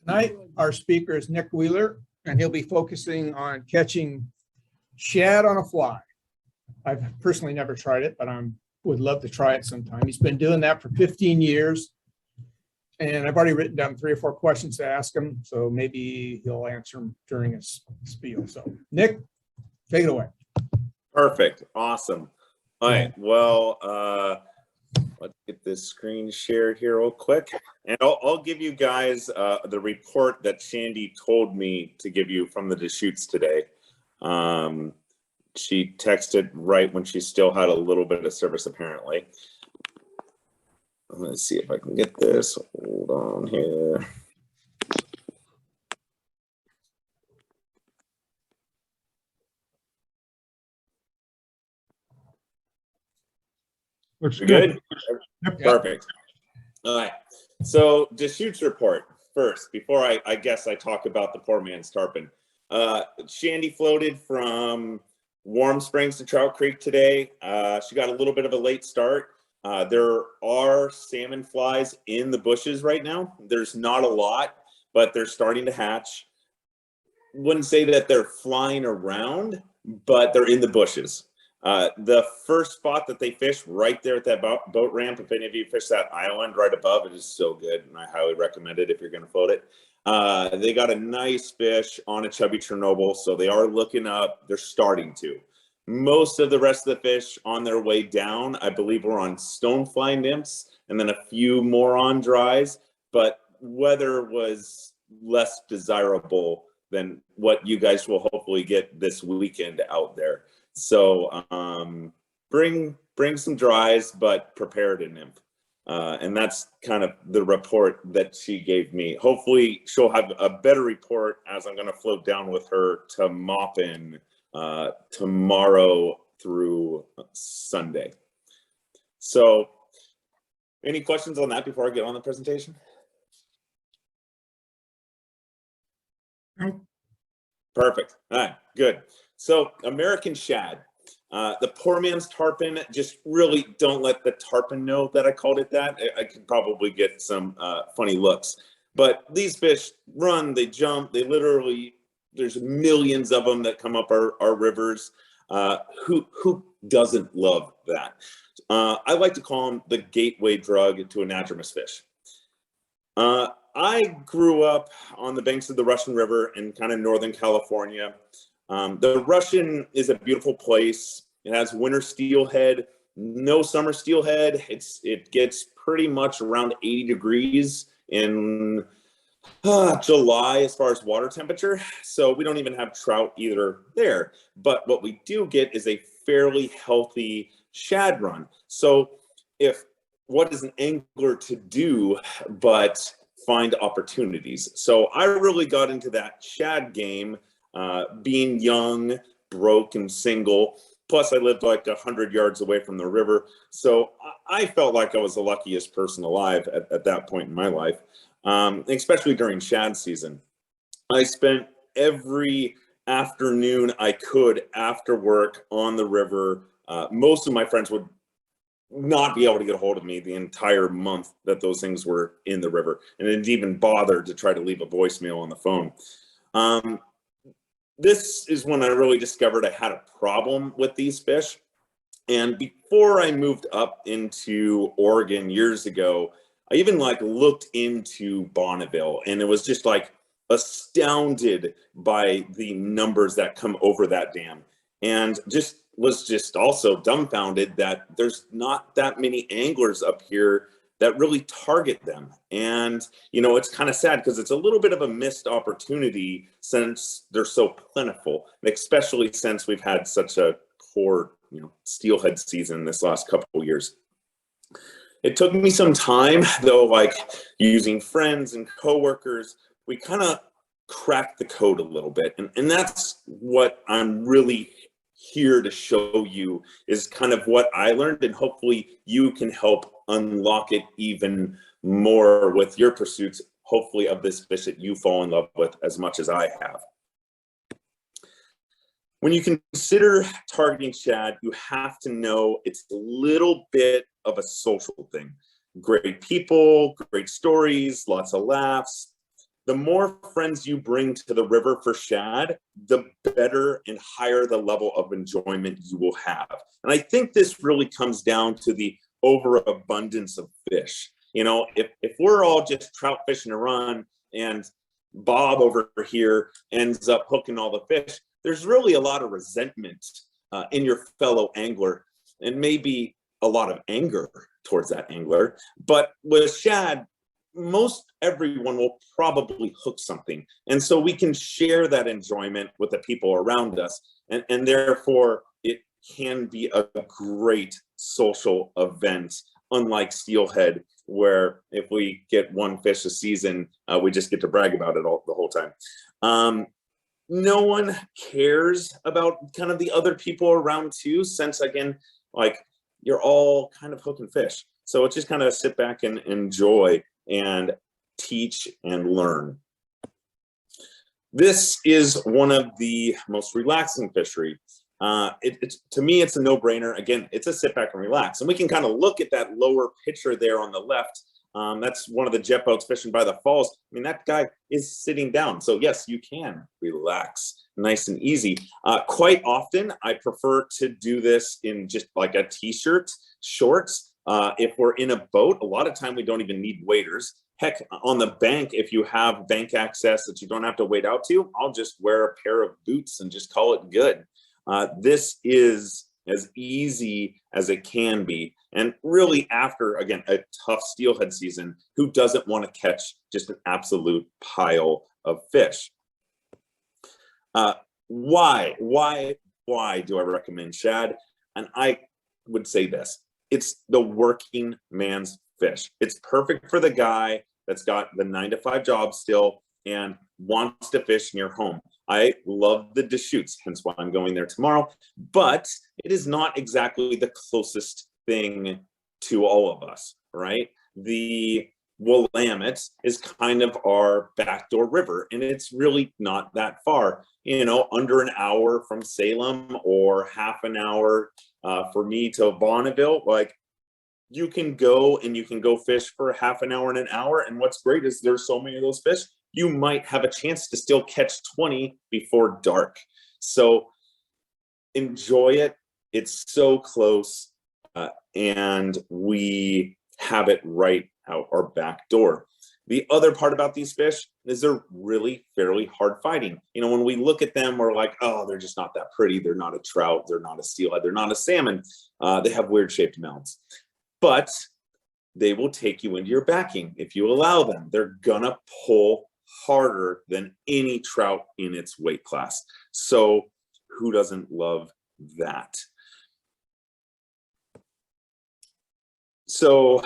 Tonight, our speaker is Nick Wheeler, and he'll be focusing on catching shad on a fly. I've personally never tried it, but I would love to try it sometime. He's been doing that for 15 years. And I've already written down 3 or 4 questions to ask him, so maybe he'll answer them during his spiel. So, Nick, take it away. Perfect. Awesome. All right. Well, let's get this screen shared here real quick. And I'll give you guys the report that Shandy told me to give you from the Deschutes today. She texted right when she still had a little bit of service, apparently. Let's see if I can get this. Hold on here. Looks good. Yep. Perfect. All right. So Deschutes report first, before I guess I talk about the poor man's tarpon. Shandy floated from Warm Springs to Trout Creek today. She got a little bit of a late start. There are salmon flies in the bushes right now. There's not a lot, but they're starting to hatch. Wouldn't say that they're flying around, but they're in the bushes. The first spot that they fish right there at that boat ramp, if any of you fish that island right above, it is so good, and I highly recommend it if you're going to float it. They got a nice fish on a chubby Chernobyl, so they are looking up. They're starting to. Most of the rest of the fish on their way down, I believe, were on stonefly nymphs, and then a few more on dries, but weather was less desirable than what you guys will hopefully get this weekend out there. So bring some dries, but prepare a nymph. And that's kind of the report that she gave me. Hopefully she'll have a better report as I'm going to float down with her to Maupin tomorrow through Sunday. So any questions on that before I get on the presentation? No. Perfect. All right, good. So American shad, the poor man's tarpon, just really don't let the tarpon know that I called it that. I could probably get some funny looks, but these fish run, they jump, they literally, there's millions of them that come up our rivers. Who doesn't love that? I like to call them the gateway drug to anadromous fish. I grew up on the banks of the Russian River in kind of Northern California. The Russian is a beautiful place. It has winter steelhead, no summer steelhead. It gets pretty much around 80 degrees in July as far as water temperature. So we don't even have trout either there. But what we do get is a fairly healthy shad run. So what is an angler to do but find opportunities? So I really got into that shad game, being young, broke, and single. Plus I lived like 100 yards away from the river. So I felt like I was the luckiest person alive at that point in my life, especially during shad season. I spent every afternoon I could after work on the river. Most of my friends would not be able to get a hold of me the entire month that those things were in the river, and didn't even bother to try to leave a voicemail on the phone. This is when I really discovered I had a problem with these fish. And before I moved up into Oregon years ago, I even looked into Bonneville, and it was just astounded by the numbers that come over that dam, and was also dumbfounded that there's not that many anglers up here that really target them. And it's kind of sad because it's a little bit of a missed opportunity since they're so plentiful, especially since we've had such a poor steelhead season this last couple of years. It took me some time though, using friends and coworkers, we kind of cracked the code a little bit, and that's what I'm really here to show you, is kind of what I learned, and hopefully you can help unlock it even more with your pursuits, hopefully, of this fish that you fall in love with as much as I have. When you consider targeting shad, you have to know it's a little bit of a social thing. Great people, great stories, lots of laughs. the more friends you bring to the river for shad, the better and higher the level of enjoyment you will have. And I think this really comes down to the overabundance of fish. You know, if we're all just trout fishing a run and Bob over here ends up hooking all the fish, there's really a lot of resentment in your fellow angler, and maybe a lot of anger towards that angler. But with shad, most everyone will probably hook something. And so we can share that enjoyment with the people around us. And therefore, it can be a great social event, unlike steelhead, where if we get one fish a season, we just get to brag about it the whole time. No one cares about kind of the other people around too, since again, like you're all kind of hooking fish. So it's just kind of sit back and enjoy and teach and learn. This is one of the most relaxing fishery. To me, it's a no-brainer. Again, it's a sit back and relax. And we can kind of look at that lower picture there on the left. That's one of the jet boats fishing by the falls. I mean, that guy is sitting down. So yes, you can relax nice and easy. Quite often, I prefer to do this in just like a t-shirt, shorts. If we're in a boat, a lot of time we don't even need waders. Heck, on the bank, if you have bank access that you don't have to wade out to, I'll just wear a pair of boots and just call it good. This is as easy as it can be. And really after, again, a tough steelhead season, who doesn't want to catch just an absolute pile of fish? Why do I recommend shad? And I would say this, it's the working man's fish. It's perfect for the guy that's got the 9-to-5 job still and wants to fish near home. I love the Deschutes, hence why I'm going there tomorrow, but it is not exactly the closest thing to all of us, right? The Willamette is kind of our backdoor river, and it's really not that far, you know, under an hour from Salem or half an hour for me to Bonneville. Like, you can go and you can go fish for half an hour and an hour. And what's great is there's so many of those fish, you might have a chance to still catch 20 before dark. So enjoy it. It's so close. And we have it right out our back door. The other part about these fish is they're really fairly hard fighting. You know, when we look at them, we're like, oh, they're just not that pretty. They're not a trout. They're not a steelhead. They're not a salmon. They have weird shaped mouths. But they will take you into your backing if you allow them. They're gonna pull harder than any trout in its weight class. So who doesn't love that? So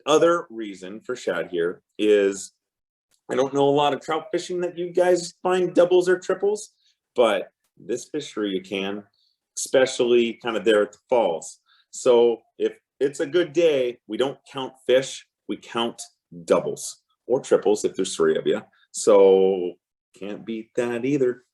other reason for shad here is, I don't know a lot of trout fishing that you guys find doubles or triples, but this fishery you can, especially kind of there at the falls. So if it's a good day, we don't count fish, we count doubles or triples if there's 3 of you. So can't beat that either.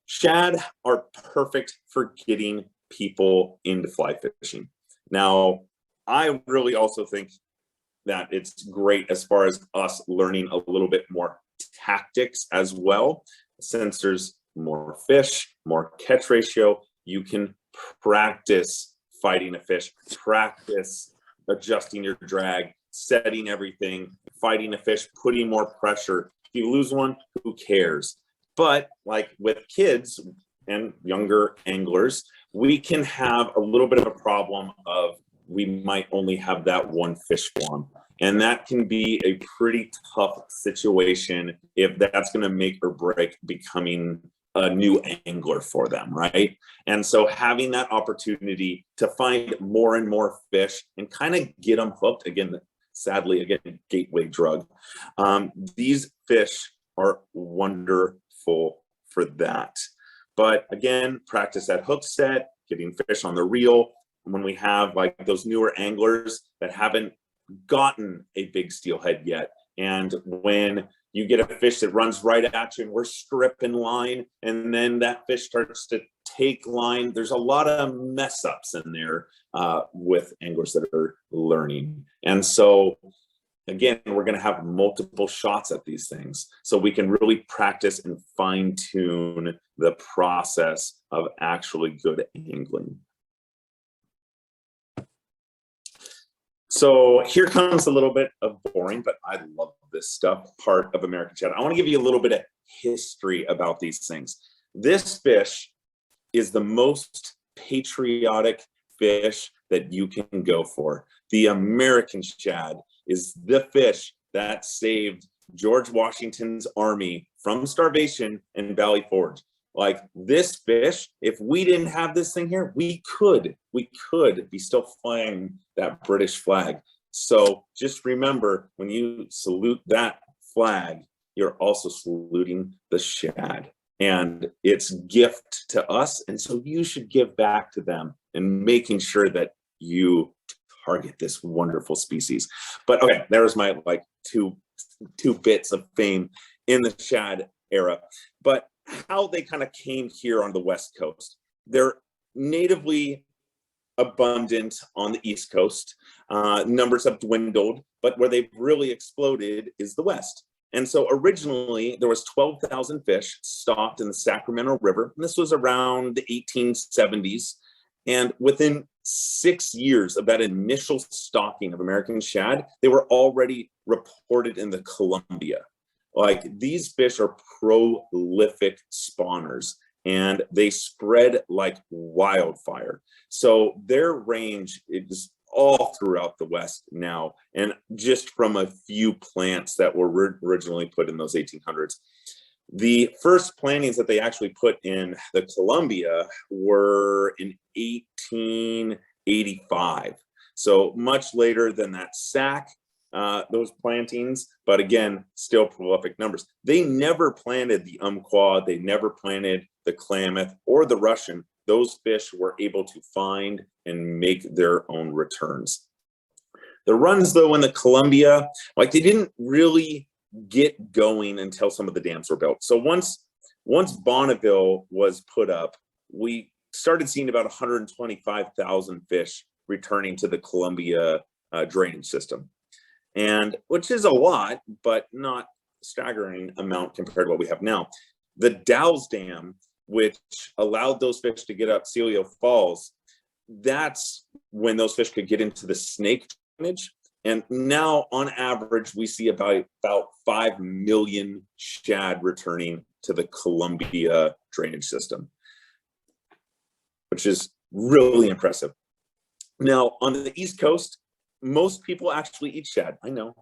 Shad are perfect for getting people into fly fishing. Now, I really also think that it's great as far as us learning a little bit more tactics as well. Since there's more fish, more catch ratio, you can practice fighting a fish, practice adjusting your drag, setting everything, fighting a fish, putting more pressure. If you lose one, who cares? But like with kids and younger anglers, we can have a little bit of a problem of we might only have that one fish form. And that can be a pretty tough situation if that's going to make or break becoming a new angler for them, right? And so having that opportunity to find more and more fish and kind of get them hooked, again, sadly, again, gateway drug. These fish are wonderful for that. But again, practice that hook set, getting fish on the reel. When we have like those newer anglers that haven't gotten a big steelhead yet, and when you get a fish that runs right at you and we're stripping line, and then that fish starts to take line, there's a lot of mess ups in there with anglers that are learning. And so again, we're going to have multiple shots at these things. So we can really practice and fine tune the process of actually good angling. So here comes a little bit of boring, but I love this stuff, part of American Shad. I want to give you a little bit of history about these things. This fish is the most patriotic fish that you can go for. The American Shad is the fish that saved George Washington's army from starvation in Valley Forge. Like this fish, if we didn't have this thing here, we could be still flying that British flag. So just remember, when you salute that flag, you're also saluting the shad, and it's gift to us. And so you should give back to them and making sure that you target this wonderful species. But okay, there's my like two bits of fame in the shad era. But how they kind of came here on the West Coast. They're natively abundant on the East Coast. Numbers have dwindled, but where they've really exploded is the West. And so originally there was 12,000 fish stocked in the Sacramento River. And this was around the 1870s. And within 6 years of that initial stocking of American shad, they were already reported in the Columbia. Like these fish are prolific spawners and they spread like wildfire. So their range is all throughout the West now, and just from a few plants that were originally put in those 1800s. The first plantings that they actually put in the Columbia were in 1885. So much later than that Sac, those plantings, but again, still prolific numbers. They never planted the Umpqua, they never planted the Klamath or the Russian. Those fish were able to find and make their own returns. The runs, though, in the Columbia, like they didn't really get going until some of the dams were built. So once Bonneville was put up, we started seeing about 125,000 fish returning to the Columbia drainage system. And which is a lot, but not staggering amount compared to what we have now. The Dalles Dam, which allowed those fish to get up Celio Falls, that's when those fish could get into the snake drainage. And now on average, we see about 5 million shad returning to the Columbia drainage system, which is really impressive. Now on the East Coast, most people actually eat shad. I know.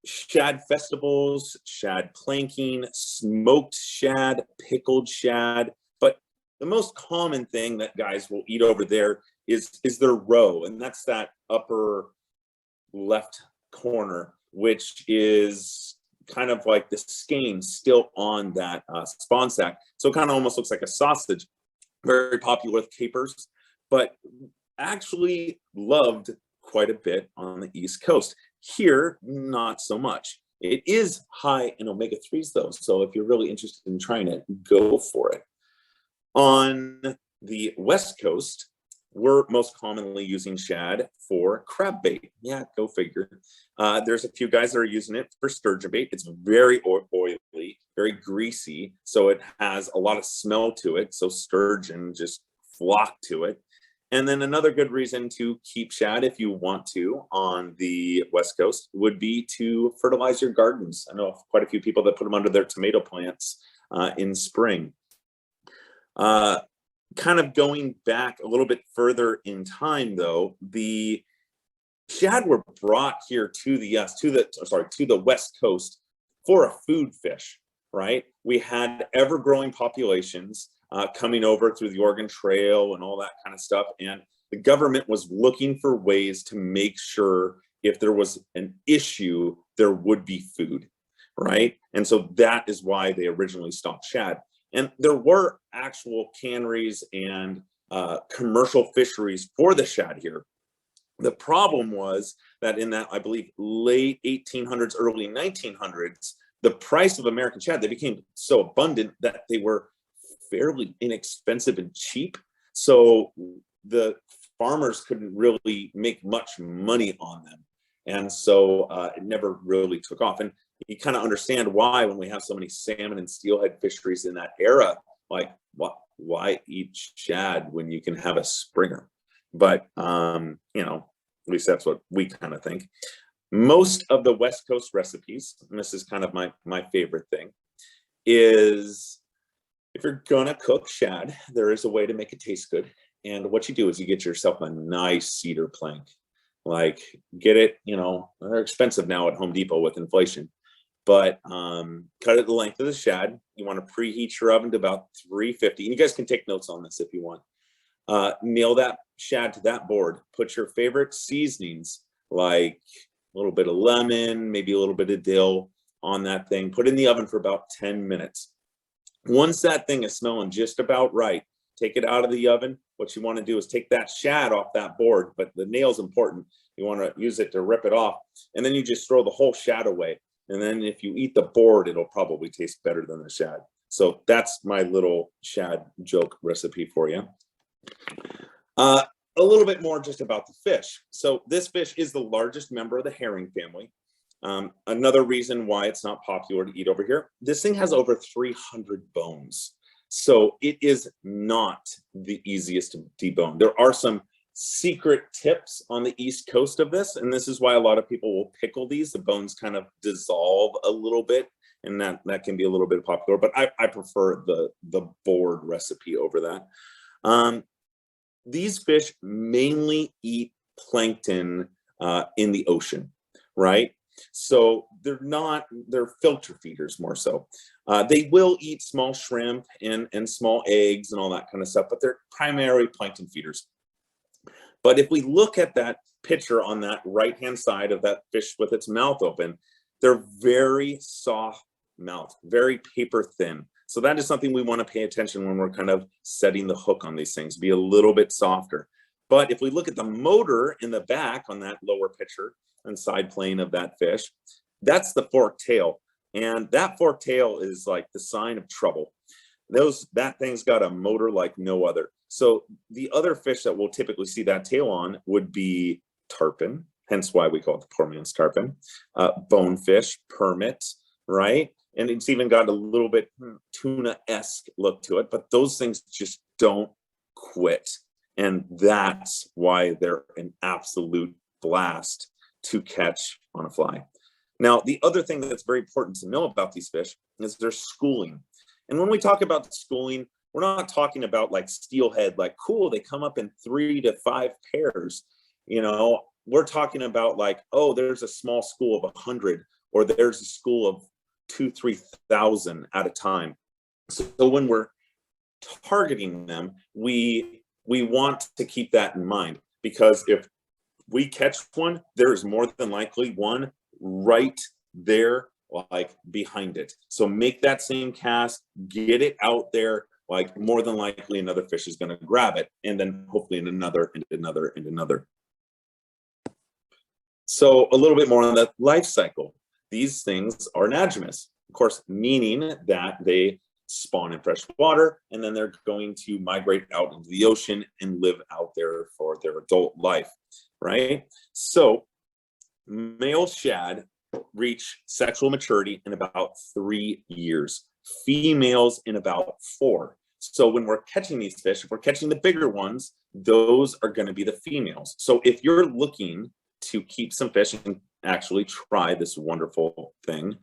Shad festivals, shad planking, smoked shad, pickled shad. But the most common thing that guys will eat over there is their roe. And that's that upper left corner, which is kind of like the skein still on that spawn sack. So it kind of almost looks like a sausage. Very popular with capers, but actually loved quite a bit on the East Coast. Here, not so much. It is high in omega-3s though, so if you're really interested in trying it, go for it. On the West Coast, we're most commonly using shad for crab bait. Yeah, go figure. There's a few guys that are using it for sturgeon bait. It's very oily, very greasy, so it has a lot of smell to it, so sturgeon just flock to it. And then another good reason to keep shad, if you want to, on the West Coast would be to fertilize your gardens. I know quite a few people that put them under their tomato plants in spring. Kind of going back a little bit further in time, though, the shad were brought here to the West Coast for a food fish, right? We had ever-growing populations coming over through the Oregon Trail and all that kind of stuff. And the government was looking for ways to make sure if there was an issue, there would be food, right? And so that is why they originally stocked shad. And there were actual canneries and commercial fisheries for the shad here. The problem was that in that, I believe, late 1800s, early 1900s, the price of American shad, they became so abundant that they were fairly inexpensive and cheap. So the farmers couldn't really make much money on them. And so it never really took off. And you kind of understand why when we have so many salmon and steelhead fisheries in that era, like why eat shad when you can have a springer? But, you know, at least that's what we kind of think. Most of the West Coast recipes, and this is kind of my favorite thing, is if you're gonna cook shad, there is a way to make it taste good. And what you do is you get yourself a nice cedar plank. Like get it, you know, they're expensive now at Home Depot with inflation, but cut it the length of the shad. You want to preheat your oven to about 350. And you guys can take notes on this if you want. Nail that shad to that board. Put your favorite seasonings, like a little bit of lemon, maybe a little bit of dill on that thing. Put it in the oven for about 10 minutes. Once that thing is smelling just about right, take it out of the oven. What you want to do is take that shad off that board, but the nail's important. You want to use it to rip it off, and then you just throw the whole shad away. And then if you eat the board, it'll probably taste better than the shad. So that's my little shad joke recipe for you. A little bit more just about the fish. So this fish is the largest member of the herring family. Another reason why it's not popular to eat over here, this thing has over 300 bones. So it is not the easiest to debone. There are some secret tips on the East Coast of this, and this is why a lot of people will pickle these. The bones kind of dissolve a little bit, and that can be a little bit popular, but I prefer the board recipe over that. These fish mainly eat plankton in the ocean, right? So they're filter feeders more so. They will eat small shrimp and small eggs and all that kind of stuff, but they're primarily plankton feeders. But if we look at that picture on that right-hand side of that fish with its mouth open, they're very soft mouth, very paper thin. So that is something we want to pay attention when we're kind of setting the hook on these things, be a little bit softer. But if we look at the motor in the back on that lower picture and side plane of that fish, that's the forked tail. And that forked tail is like the sign of trouble. That thing's got a motor like no other. So the other fish that we'll typically see that tail on would be tarpon, hence why we call it the poor man's tarpon, bonefish, permit, right? And it's even got a little bit tuna-esque look to it, but those things just don't quit. And that's why they're an absolute blast to catch on a fly. Now, the other thing that's very important to know about these fish is their schooling. And when we talk about schooling, we're not talking about like steelhead, like cool, they come up in 3 to 5 pairs. You know, we're talking about like, oh, there's a small school of 100, or there's a school of 2,000-3,000 at a time. So when we're targeting them, we want to keep that in mind, because if we catch one, there's more than likely one right there, like behind it. So make that same cast, get it out there, like more than likely another fish is going to grab it, and then hopefully in another and another and another. So a little bit more on the life cycle. These things are anadromous, of course, meaning that they spawn in fresh water, and then they're going to migrate out into the ocean and live out there for their adult life, right? So male shad reach sexual maturity in about 3 years, females in about 4. So when we're catching these fish, if we're catching the bigger ones, those are going to be the females. So if you're looking to keep some fish and actually try this wonderful thing,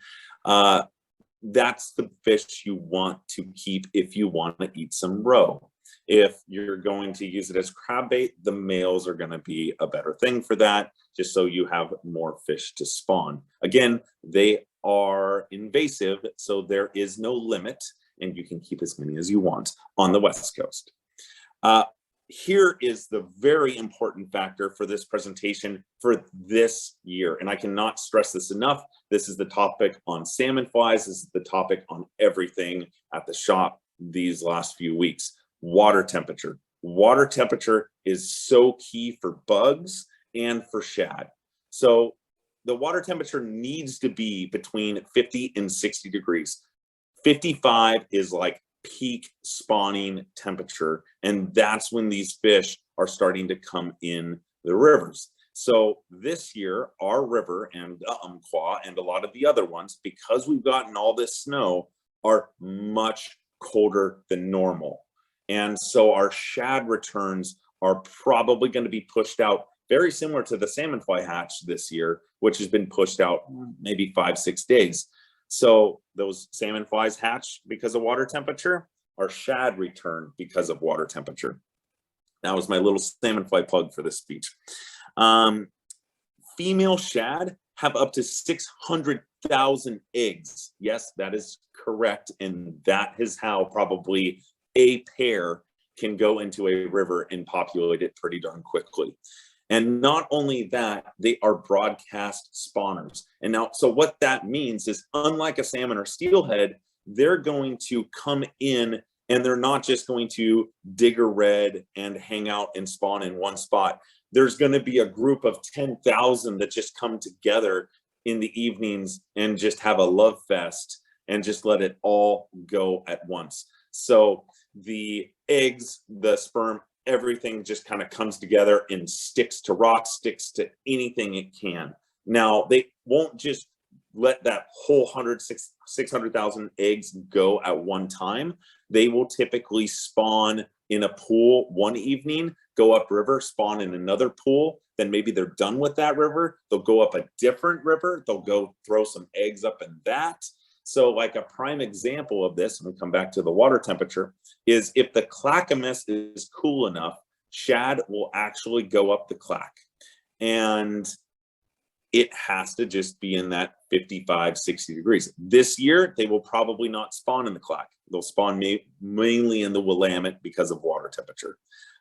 that's the fish you want to keep if you want to eat some roe. If you're going to use it as crab bait, the males are going to be a better thing for that, just so you have more fish to spawn. Again, they are invasive, so there is no limit, and you can keep as many as you want on the West Coast. Here is the very important factor for this presentation for this year, and I cannot stress this enough. This is the topic on salmon flies. This is the topic on everything at the shop these last few weeks. Water temperature. Water temperature is so key for bugs and for shad. So the water temperature needs to be between 50 and 60 degrees. 55 is like peak spawning temperature, and that's when these fish are starting to come in the rivers. So this year, our river and the Umpqua and a lot of the other ones, because we've gotten all this snow, are much colder than normal. And so our shad returns are probably going to be pushed out, very similar to the salmon fly hatch this year, which has been pushed out maybe 5-6 days. So those salmon flies hatch because of water temperature, our shad return because of water temperature. That was my little salmon fly plug for this speech. Female shad have up to 600,000 eggs. Yes, that is correct. And that is how probably a pair can go into a river and populate it pretty darn quickly. And not only that, they are broadcast spawners. And now, so what that means is, unlike a salmon or steelhead, they're going to come in and they're not just going to dig a red and hang out and spawn in one spot. There's going to be a group of 10,000 that just come together in the evenings and just have a love fest and just let it all go at once. So the eggs, the sperm, everything just kind of comes together and sticks to rocks, sticks to anything it can. Now, they won't just let that whole 600,000 eggs go at one time. They will typically spawn in a pool one evening, go upriver, spawn in another pool. Then maybe they're done with that river. They'll go up a different river. They'll go throw some eggs up in that. So like a prime example of this, and we come back to the water temperature, is if the Clackamas is cool enough, shad will actually go up the Clack. And it has to just be in that 55, 60 degrees. This year, they will probably not spawn in the Clack. They'll spawn mainly in the Willamette because of water temperature.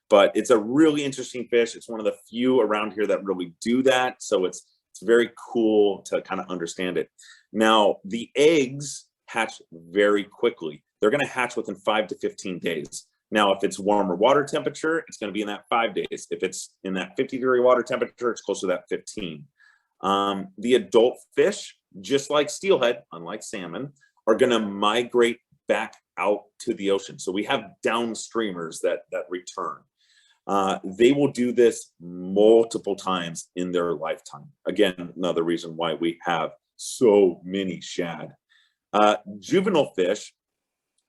But it's a really interesting fish. It's one of the few around here that really do that. So it's very cool to kind of understand it. Now, the eggs hatch very quickly. They're going to hatch within 5 to 15 days. Now, if it's warmer water temperature, it's going to be in that 5 days. If it's in that 50-degree water temperature, it's closer to that 15. The adult fish, just like steelhead, unlike salmon, are going to migrate back out to the ocean. So we have downstreamers that return. They will do this multiple times in their lifetime. Again, another reason why we have so many shad. Juvenile fish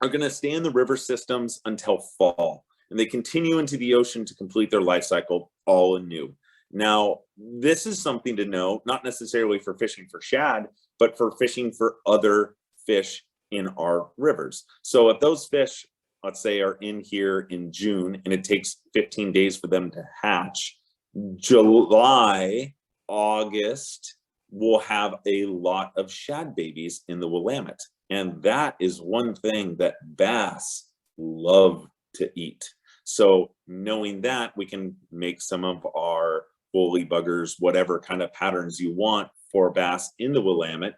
are going to stay in the river systems until fall, and they continue into the ocean to complete their life cycle all anew. Now, this is something to know, not necessarily for fishing for shad, but for fishing for other fish in our rivers. So if those fish, let's say, are in here in June and it takes 15 days for them to hatch, July, August, we'll have a lot of shad babies in the Willamette. And that is one thing that bass love to eat. So knowing that, we can make some of our woolly buggers, whatever kind of patterns you want for bass in the Willamette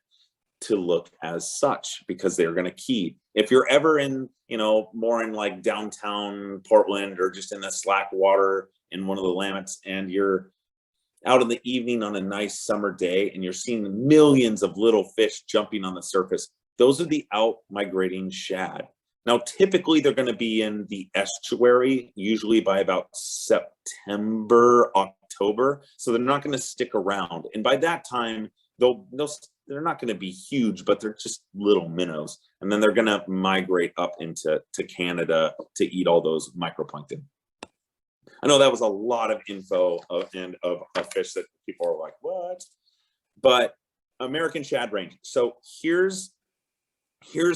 to look as such, because they're going to key. If you're ever in, more in like downtown Portland or just in the slack water in one of the Willamettes, and you're out in the evening on a nice summer day and you're seeing millions of little fish jumping on the surface, those are the out migrating shad. Now, typically they're going to be in the estuary, usually by about September, October. So they're not going to stick around. And by that time, they're not going to be huge, but they're just little minnows. And then they're going to migrate up into Canada to eat all those microplankton. I know that was a lot of info of fish that people are like, what? But American shad range. So here's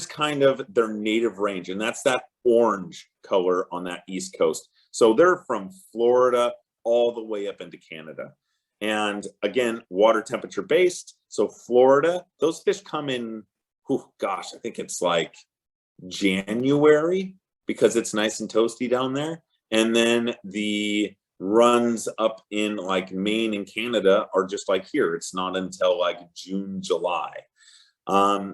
kind of their native range, and that's that orange color on that East Coast. So they're from Florida all the way up into Canada. And again, water temperature based. So Florida, those fish come in, I think it's like January, because it's nice and toasty down there. And then the runs up in like Maine and Canada are just like here. It's not until like June, July.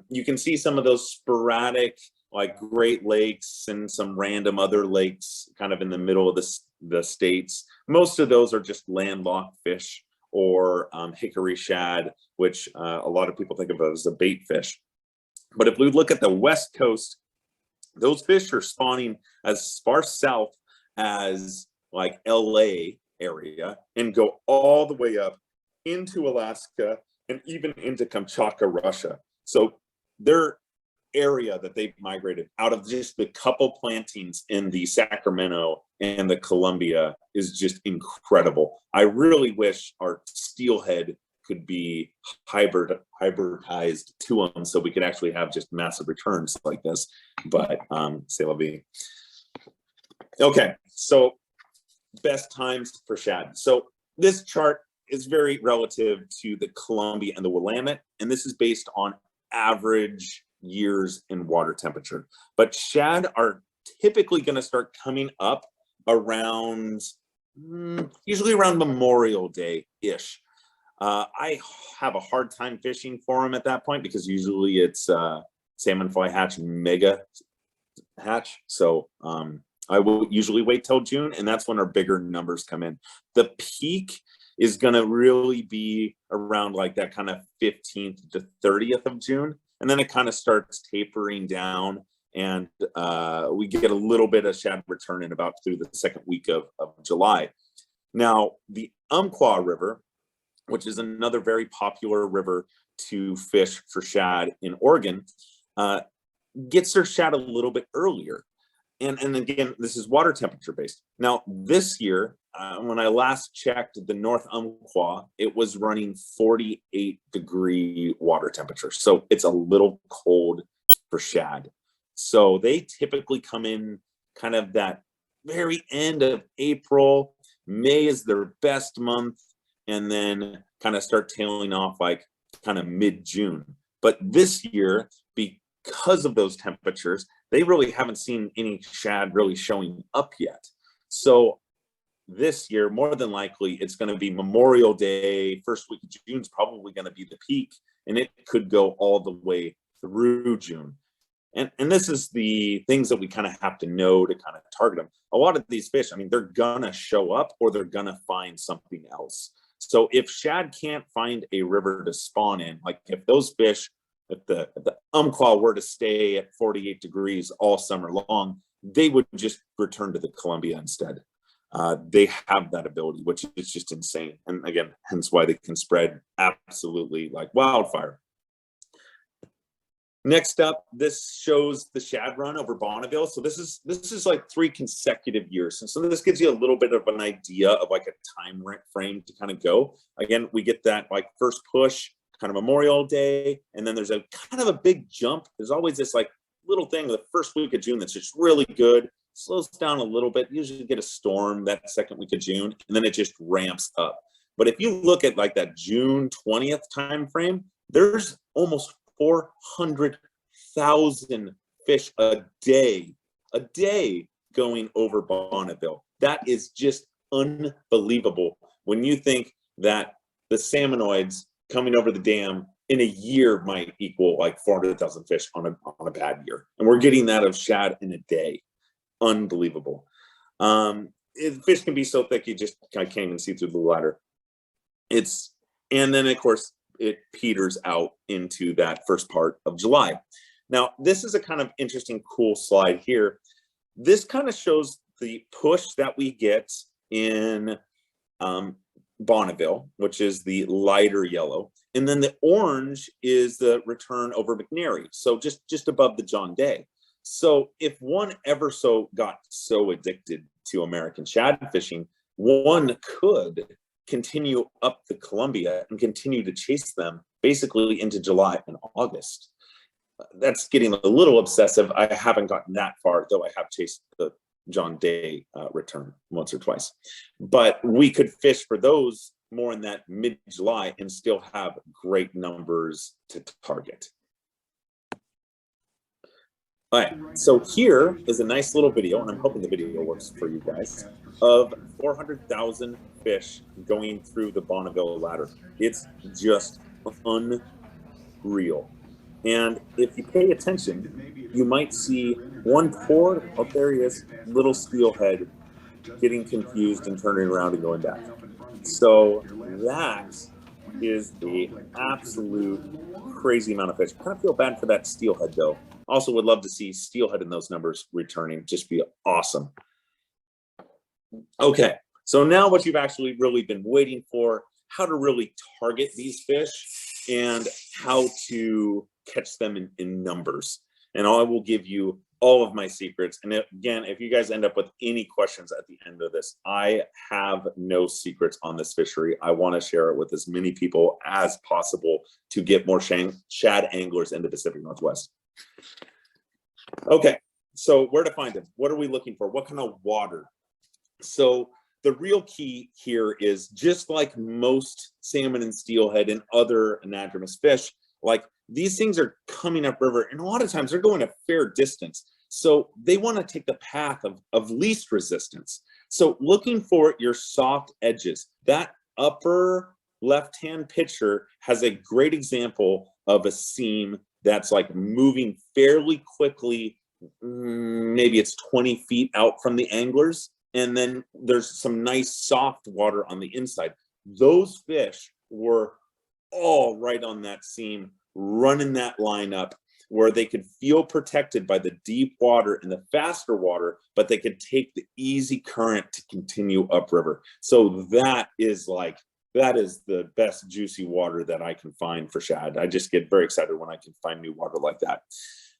You can see some of those sporadic, like Great Lakes and some random other lakes kind of in the middle of the states. Most of those are just landlocked fish, or hickory shad, which a lot of people think of as a bait fish. But if we look at the West Coast, those fish are spawning as far south as like LA area and go all the way up into Alaska and even into Kamchatka, Russia. So their area that they've migrated out of just the couple plantings in the Sacramento and the Columbia is just incredible. I really wish our steelhead could be hybridized to them so we could actually have just massive returns like this, but c'est la vie. Okay, so best times for shad. So this chart is very relative to the Columbia and the Willamette, and this is based on average years in water temperature. But shad are typically going to start coming up around, usually around Memorial Day-ish. I have a hard time fishing for them at that point because usually it's salmon fly hatch, mega hatch. So I will usually wait till June, and that's when our bigger numbers come in. The peak is going to really be around like that kind of 15th to 30th of June. And then it kind of starts tapering down, and we get a little bit of shad return in about through the second week of July. Now, the Umpqua River, which is another very popular river to fish for shad in Oregon, gets their shad a little bit earlier. And again, this is water temperature based. Now, this year, when I last checked the North Umpqua, it was running 48-degree water temperature. So it's a little cold for shad. So they typically come in kind of that very end of April. May is their best month, and then kind of start tailing off like kind of mid-June. But this year, because of those temperatures, they really haven't seen any shad really showing up yet. So this year, more than likely, it's going to be Memorial Day, first week of June is probably going to be the peak, and it could go all the way through June. And this is the things that we kind of have to know to kind of target them. A lot of these fish, I mean, they're going to show up or they're going to find something else. So if shad can't find a river to spawn in, like if those fish, if the Umpqua were to stay at 48 degrees all summer long, they would just return to the Columbia instead. They have that ability, which is just insane. And again, hence why they can spread absolutely like wildfire. Next up, this shows the shad run over Bonneville. So this is like 3 consecutive years. And so this gives you a little bit of an idea of like a time frame to kind of go. Again, we get that like first push, kind of Memorial Day, and then there's a kind of a big jump. There's always this like little thing the first week of June that's just really good, slows down a little bit. Usually you get a storm that second week of June, and then it just ramps up. But if you look at like that June 20th time frame, there's almost 400,000 fish a day going over Bonneville. That is just unbelievable when you think that the salmonoids coming over the dam in a year might equal like 400,000 fish on a bad year. And we're getting that of shad in a day. Unbelievable. Fish can be so thick you just kind of can't even see through the ladder. And then of course it peters out into that first part of July. Now, this is a kind of interesting, cool slide here. This kind of shows the push that we get in Bonneville, which is the lighter yellow. And then the orange is the return over McNary. So just above the John Day. So if one ever got so addicted to American shad fishing, one could continue up the Columbia and continue to chase them basically into July and August. That's getting a little obsessive. I haven't gotten that far, though I have chased the John Day return once or twice. But we could fish for those more in that mid-July and still have great numbers to target. All right, so here is a nice little video, and I'm hoping the video works for you guys, of 400,000 fish going through the Bonneville ladder. It's just unreal. And if you pay attention, you might see one poor, oh, there he is, little steelhead getting confused and turning around and going back. So that is the absolute crazy amount of fish. I kind of feel bad for that steelhead, though. Also would love to see steelhead in those numbers returning. Just be awesome. Okay, So now what you've actually really been waiting for, how to really target these fish and how to catch them in numbers. And I will give you all of my secrets. And again, if you guys end up with any questions at the end of this, I have no secrets on this fishery. I want to share it with as many people as possible to get more shad anglers in the Pacific Northwest. Okay, so where to find them? What are we looking for? What kind of water? So the real key here is, just like most salmon and steelhead and other anadromous fish, like these things are coming upriver, and a lot of times they're going a fair distance. So they want to take the path of least resistance. So looking for your soft edges. That upper left-hand picture has a great example of a seam that's like moving fairly quickly. Maybe it's 20 feet out from the anglers. And then there's some nice soft water on the inside. Those fish were all right on that seam, running that line up where they could feel protected by the deep water and the faster water, but they could take the easy current to continue upriver. So that is the best juicy water that I can find for shad. I just get very excited when I can find new water like that.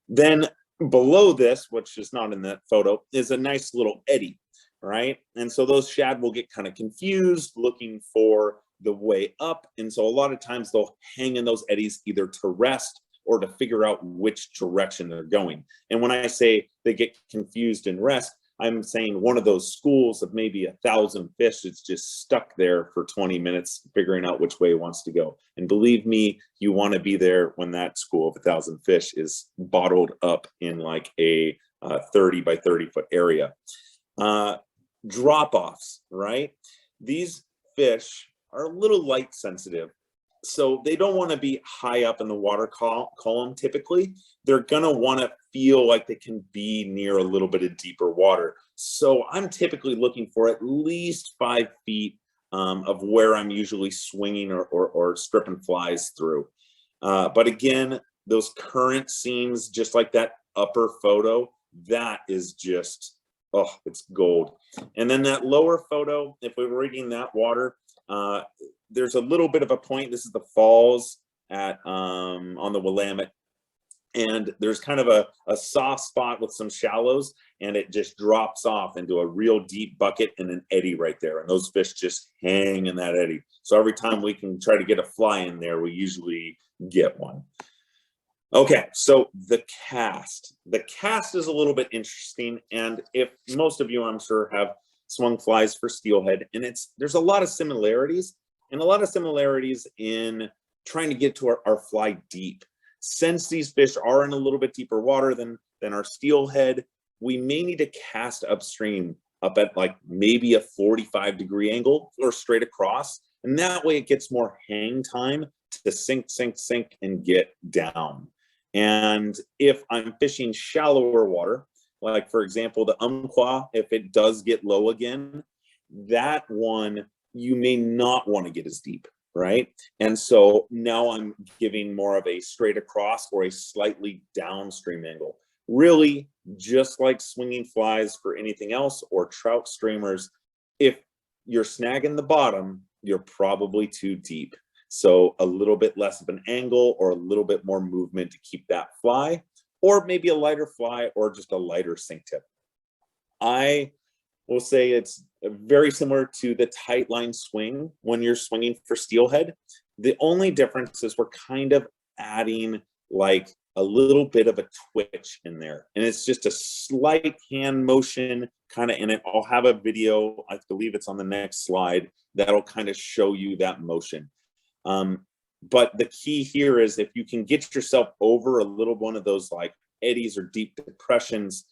Then below this, which is not in that photo, is a nice little eddy. Right? And so those shad will get kind of confused looking for the way up. And so a lot of times they'll hang in those eddies either to rest or to figure out which direction they're going. And when I say they get confused and rest, I'm saying one of those schools of maybe 1,000 fish that's just stuck there for 20 minutes figuring out which way it wants to go. And believe me, you want to be there when that school of 1,000 fish is bottled up in like a 30 by 30 foot area. Drop-offs, right? These fish are a little light sensitive, so they don't want to be high up in the water column typically. They're gonna want to feel like they can be near a little bit of deeper water. So I'm typically looking for at least 5 feet of where I'm usually swinging or stripping flies through. But again, those current seams, just like that upper photo, that is just, oh, it's gold. And then that lower photo, if we're reading that water, there's a little bit of a point. This is the falls at on the Willamette. And there's kind of a soft spot with some shallows, and it just drops off into a real deep bucket and an eddy right there. And those fish just hang in that eddy. So every time we can try to get a fly in there, we usually get one. Okay, so the cast. The cast is a little bit interesting, and if most of you, I'm sure, have swung flies for steelhead, and there's a lot of similarities, and a lot of similarities in trying to get to our fly deep. Since these fish are in a little bit deeper water than our steelhead, we may need to cast upstream up at like maybe a 45-degree angle or straight across, and that way it gets more hang time to sink, and get down. And if I'm fishing shallower water, like for example, the Umpqua, if it does get low again, that one you may not want to get as deep, right? And so now I'm giving more of a straight across or a slightly downstream angle. Really, just like swinging flies for anything else or trout streamers, if you're snagging the bottom, you're probably too deep. So a little bit less of an angle or a little bit more movement to keep that fly, or maybe a lighter fly or just a lighter sink tip. I will say it's very similar to the tight line swing when you're swinging for steelhead. The only difference is we're kind of adding like a little bit of a twitch in there. And it's just a slight hand motion kind of in it. I'll have a video, I believe it's on the next slide, that'll kind of show you that motion. But the key here is if you can get yourself over a little one of those like eddies or deep depressions,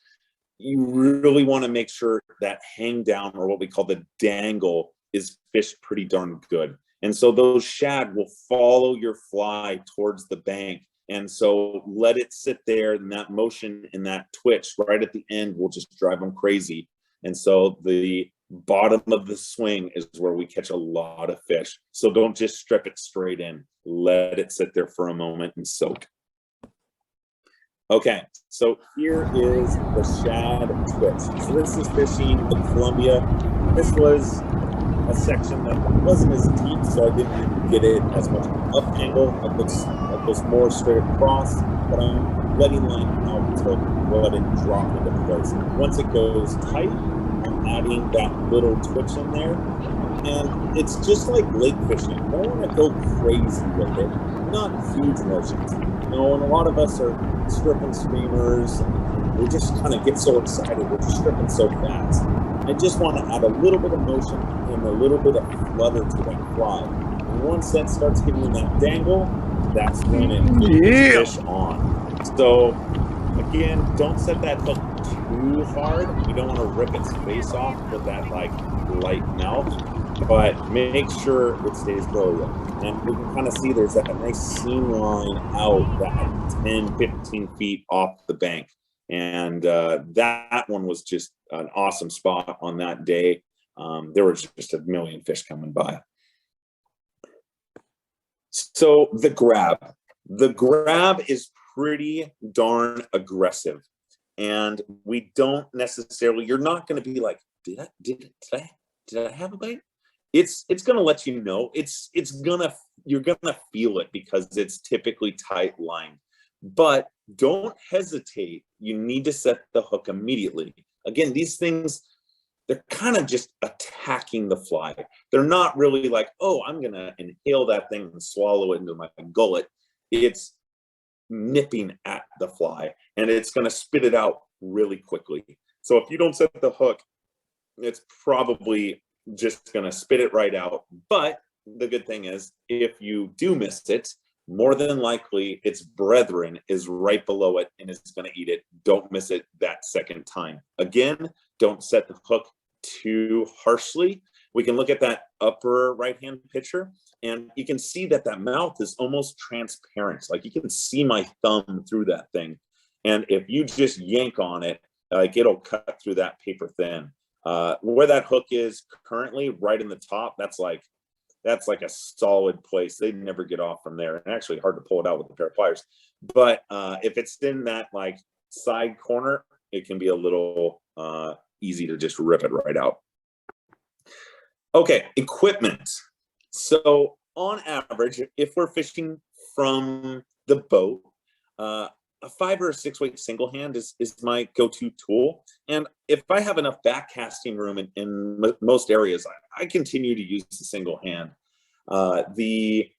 you really want to make sure that hang down, or what we call the dangle, is fished pretty darn good. And so those shad will follow your fly towards the bank. And so let it sit there, and that motion and that twitch right at the end will just drive them crazy. And so the bottom of the swing is where we catch a lot of fish. So don't just strip it straight in. Let it sit there for a moment and soak. Okay, so here is the shad twitch. So this is fishing the Columbia. This was a section that wasn't as deep, so I didn't get it as much up angle. It looks more straight across, but I'm letting line out to let it drop into place. Once it goes tight, I'm adding that little twitch in there. And it's just like lake fishing. I don't want to go crazy with it. Not huge motions. And a lot of us are stripping streamers. We just kind of get so excited. We're just stripping so fast. I just want to add a little bit of motion and a little bit of flutter to that fly. And once that starts giving that dangle, that's when it fish on. So again, don't set that hook too hard. You don't want to rip its face off with that like light mouth, but make sure it stays low. And we can kind of see there's that nice seam line out that 10, 15 feet off the bank. And that one was just an awesome spot on that day. There was just a million fish coming by. So the grab is pretty darn aggressive. And we don't necessarily, you're not going to be like, did I have a bite? It's going to let you know. You're going to feel it because it's typically tight lined. But don't hesitate. You need to set the hook immediately. Again, these things, they're kind of just attacking the fly. They're not really like, oh, I'm going to inhale that thing and swallow it into my gullet. It's nipping at the fly, and it's going to spit it out really quickly. So if you don't set the hook, it's probably just going to spit it right out. But the good thing is, if you do miss it, more than likely its brethren is right below it and is going to eat it. Don't miss it that second time. Again, don't set the hook too harshly. We can look at that upper right-hand picture, and you can see that that mouth is almost transparent. Like you can see my thumb through that thing. And if you just yank on it, like it'll cut through that paper thin. Where that hook is currently, right in the top, that's like a solid place. They never get off from there. And actually hard to pull it out with a pair of pliers. But if it's in that like side corner, it can be a little easy to just rip it right out. Okay, equipment. So on average, if we're fishing from the boat, a 5 or a 6 weight single hand is my go-to tool. And if I have enough back casting room in most areas, I continue to use the single hand. The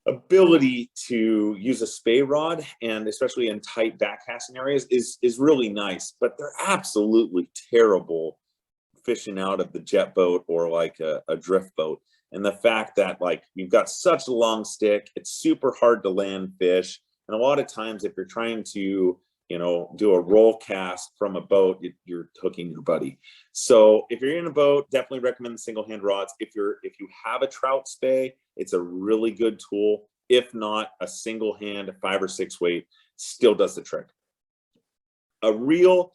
ability to use a spey rod, and especially in tight back casting areas, is really nice, but they're absolutely terrible fishing out of the jet boat or like a drift boat. And the fact that like you've got such a long stick, it's super hard to land fish. And a lot of times if you're trying to, do a roll cast from a boat, you're hooking your buddy. So if you're in a boat, definitely recommend the single hand rods. If you have a trout spey, it's a really good tool. If not, a single hand 5 or 6 weight still does the trick. A reel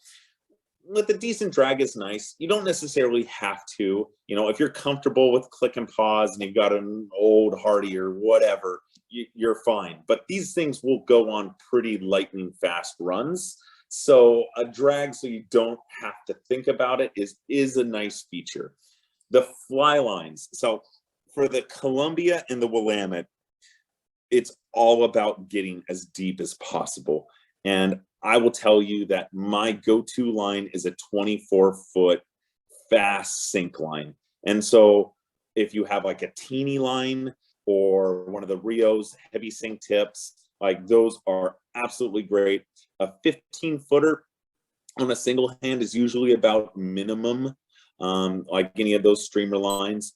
with a decent drag is nice. You don't necessarily have to, if you're comfortable with click and pause and you've got an old Hardy or whatever, you're fine. But these things will go on pretty lightning fast runs. So a drag, so you don't have to think about it, is a nice feature. The fly lines. So for the Columbia and the Willamette, it's all about getting as deep as possible. And I will tell you that my go-to line is a 24-foot fast sink line. And so if you have like a teeny line or one of the Rio's heavy sink tips, like those are absolutely great. A 15-footer on a single hand is usually about minimum, like any of those streamer lines.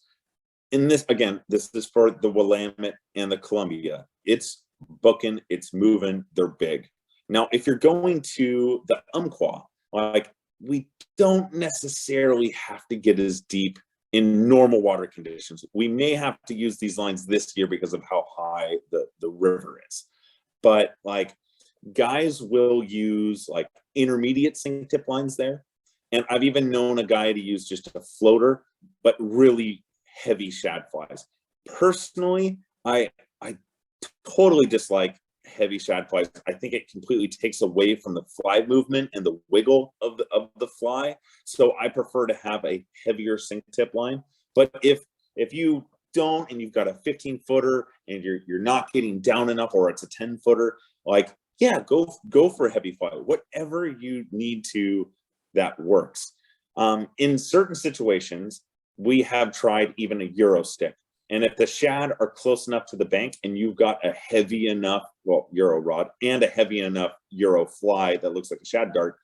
In this, again, this is for the Willamette and the Columbia. It's booking, it's moving, they're big. Now, if you're going to the Umpqua, like we don't necessarily have to get as deep in normal water conditions. We may have to use these lines this year because of how high the river is. But like guys will use like intermediate sink tip lines there. And I've even known a guy to use just a floater, but really heavy shad flies. Personally, I totally dislike heavy shad flies. I think it completely takes away from the fly movement and the wiggle of the fly. So I prefer to have a heavier sink tip line. But if you don't, and you've got a 15 footer and you're not getting down enough, or it's a 10 footer, like, yeah, go for a heavy fly, whatever you need to, that works. In certain situations, we have tried even a Euro stick. And if the shad are close enough to the bank and you've got a heavy enough, well, Euro rod and a heavy enough Euro fly that looks like a shad dart,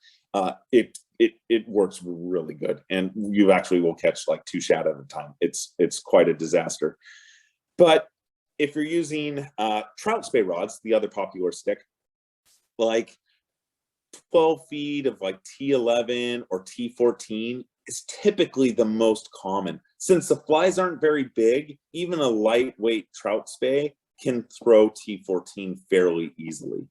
it works really good. And you actually will catch like 2 shad at a time. It's quite a disaster. But if you're using trout spey rods, the other popular stick, like 12 feet of like T11 or T14 is typically the most common. Since the flies aren't very big, even a lightweight trout spey can throw T14 fairly easily.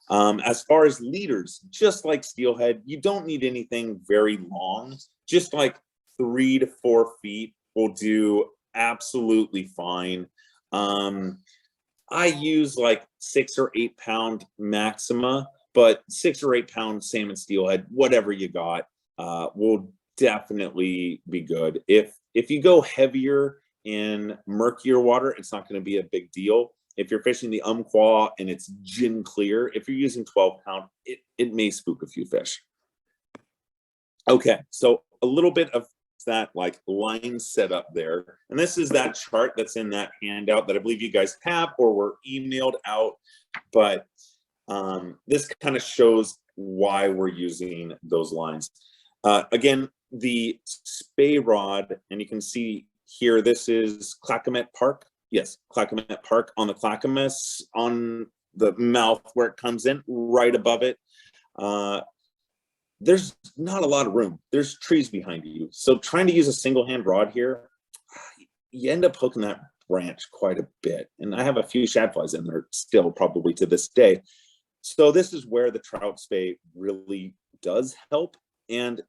As far as leaders, just like steelhead, you don't need anything very long. Just like 3 to 4 feet will do absolutely fine. I use like 6 or 8 pound Maxima, but 6 or 8 pound salmon steelhead, whatever you got, will definitely be good. If you go heavier in murkier water, it's not going to be a big deal. If you're fishing the Umpqua and it's gin clear, if you're using 12 pound, it may spook a few fish. Okay, so a little bit of that like line setup there. And this is that chart that's in that handout that I believe you guys have or were emailed out. But this kind of shows why we're using those lines. Again, the spey rod, and you can see here, this is Clackamas Park. Yes, Clackamas Park on the Clackamas, on the mouth where it comes in, right above it. There's not a lot of room. There's trees behind you. So trying to use a single hand rod here, you end up hooking that branch quite a bit. And I have a few shad flies in there still, probably to this day. So this is where the trout spey really does help. And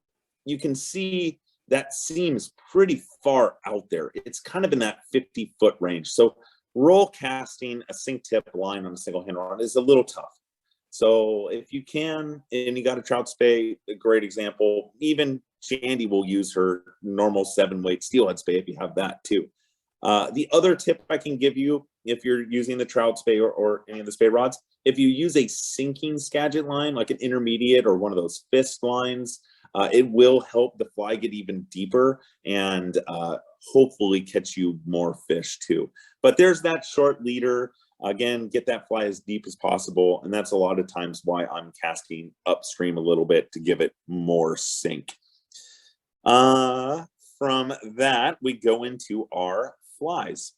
you can see that seems pretty far out there. It's kind of in that 50-foot range. So roll casting a sink tip line on a single hand rod is a little tough. So if you can, and you got a trout spey, a great example. Even Shandy will use her normal 7-weight steelhead spey if you have that too. The other tip I can give you, if you're using the trout spey or any of the spey rods, if you use a sinking Skagit line, like an intermediate or one of those fist lines, it will help the fly get even deeper and hopefully catch you more fish too. But there's that short leader. Again, get that fly as deep as possible. And that's a lot of times why I'm casting upstream a little bit to give it more sink. From that, we go into our flies.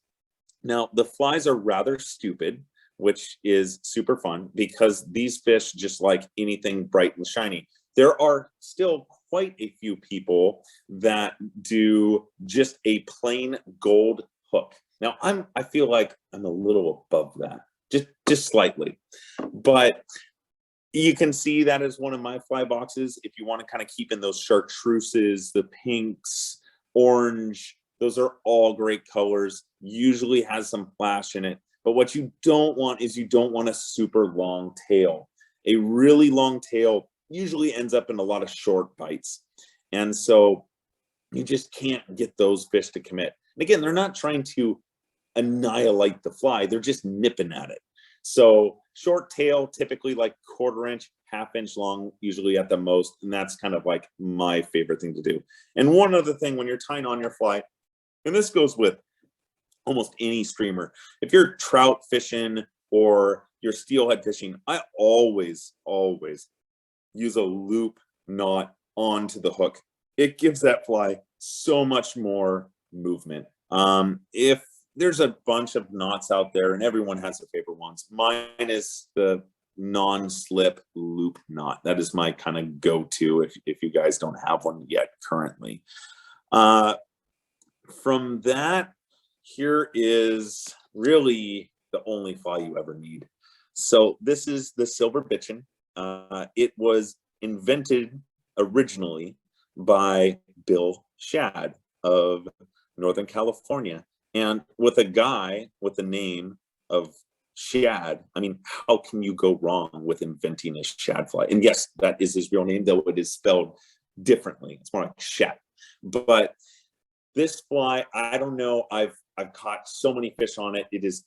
Now, the flies are rather stupid, which is super fun because these fish just like anything bright and shiny. There are still quite a few people that do just a plain gold hook. Now, I feel like I'm a little above that, just slightly. But you can see that as one of my fly boxes. If you want to kind of keep in those chartreuses, the pinks, orange, those are all great colors. Usually has some flash in it. But what you don't want is you don't want a super long tail. A really long tail usually ends up in a lot of short bites. And so you just can't get those fish to commit. And again, they're not trying to annihilate the fly, they're just nipping at it. So short tail, typically like 1/4 inch, 1/2 inch long, usually at the most. And that's kind of like my favorite thing to do. And one other thing, when you're tying on your fly, and this goes with almost any streamer, if you're trout fishing or you're steelhead fishing, I always use a loop knot onto the hook. It gives that fly so much more movement. If there's a bunch of knots out there and everyone has their favorite ones, mine is the non-slip loop knot. That is my kind of go-to if you guys don't have one yet currently. From that, here is really the only fly you ever need. So this is the silver bitchin. It was invented originally by Bill Shad of Northern California. And with a guy with the name of Shad, I mean, how can you go wrong with inventing a shad fly? And yes, that is his real name, though it is spelled differently. It's more like Shad. But This fly, I don't know. I've caught so many fish on it. It is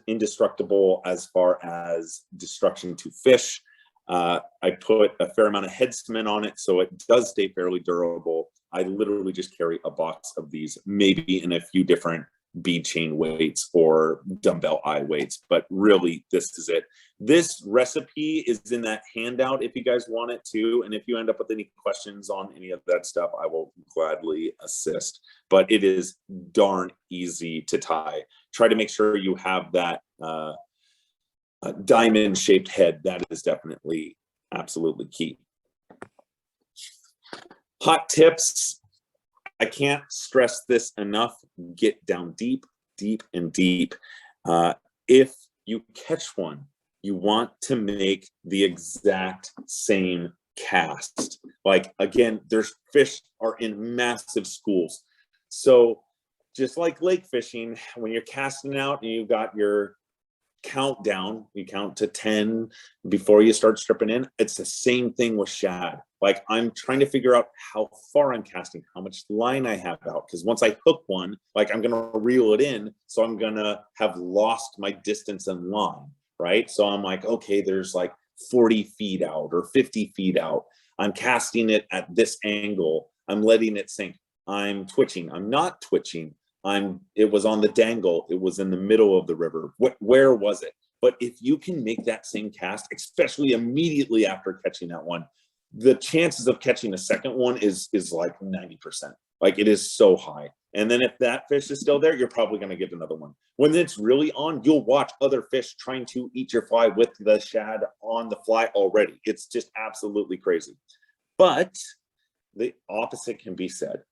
indestructible as far as destruction to fish. I put a fair amount of head cement on it, so it does stay fairly durable. I literally just carry a box of these, maybe in a few different bead chain weights or dumbbell eye weights, but really this is it. This recipe is in that handout if you guys want it too. And if you end up with any questions on any of that stuff, I will gladly assist. But it is darn easy to tie. Try to make sure you have that diamond shaped head. That is definitely absolutely key. Hot tips. I can't stress this enough. Get down deep, deep, and deep. If you catch one, you want to make the exact same cast. Like, again, there's fish are in massive schools. So just like lake fishing, when you're casting out and you've got your countdown, you count to 10 before you start stripping in. It's the same thing with shad. Like, I'm trying to figure out how far I'm casting, how much line I have out. Because once I hook one, like, I'm going to reel it in. So I'm going to have lost my distance and line, right? So I'm like, okay, there's like 40 feet out or 50 feet out. I'm casting it at this angle. I'm letting it sink. I'm twitching. I'm not twitching. It was on the dangle. It was in the middle of the river. Where was it? But if you can make that same cast, especially immediately after catching that one, the chances of catching a second one is like 90%. Like, it is so high. And then if that fish is still there, you're probably going to get another one. When it's really on, you'll watch other fish trying to eat your fly with the shad on the fly already. It's just absolutely crazy. But the opposite can be said.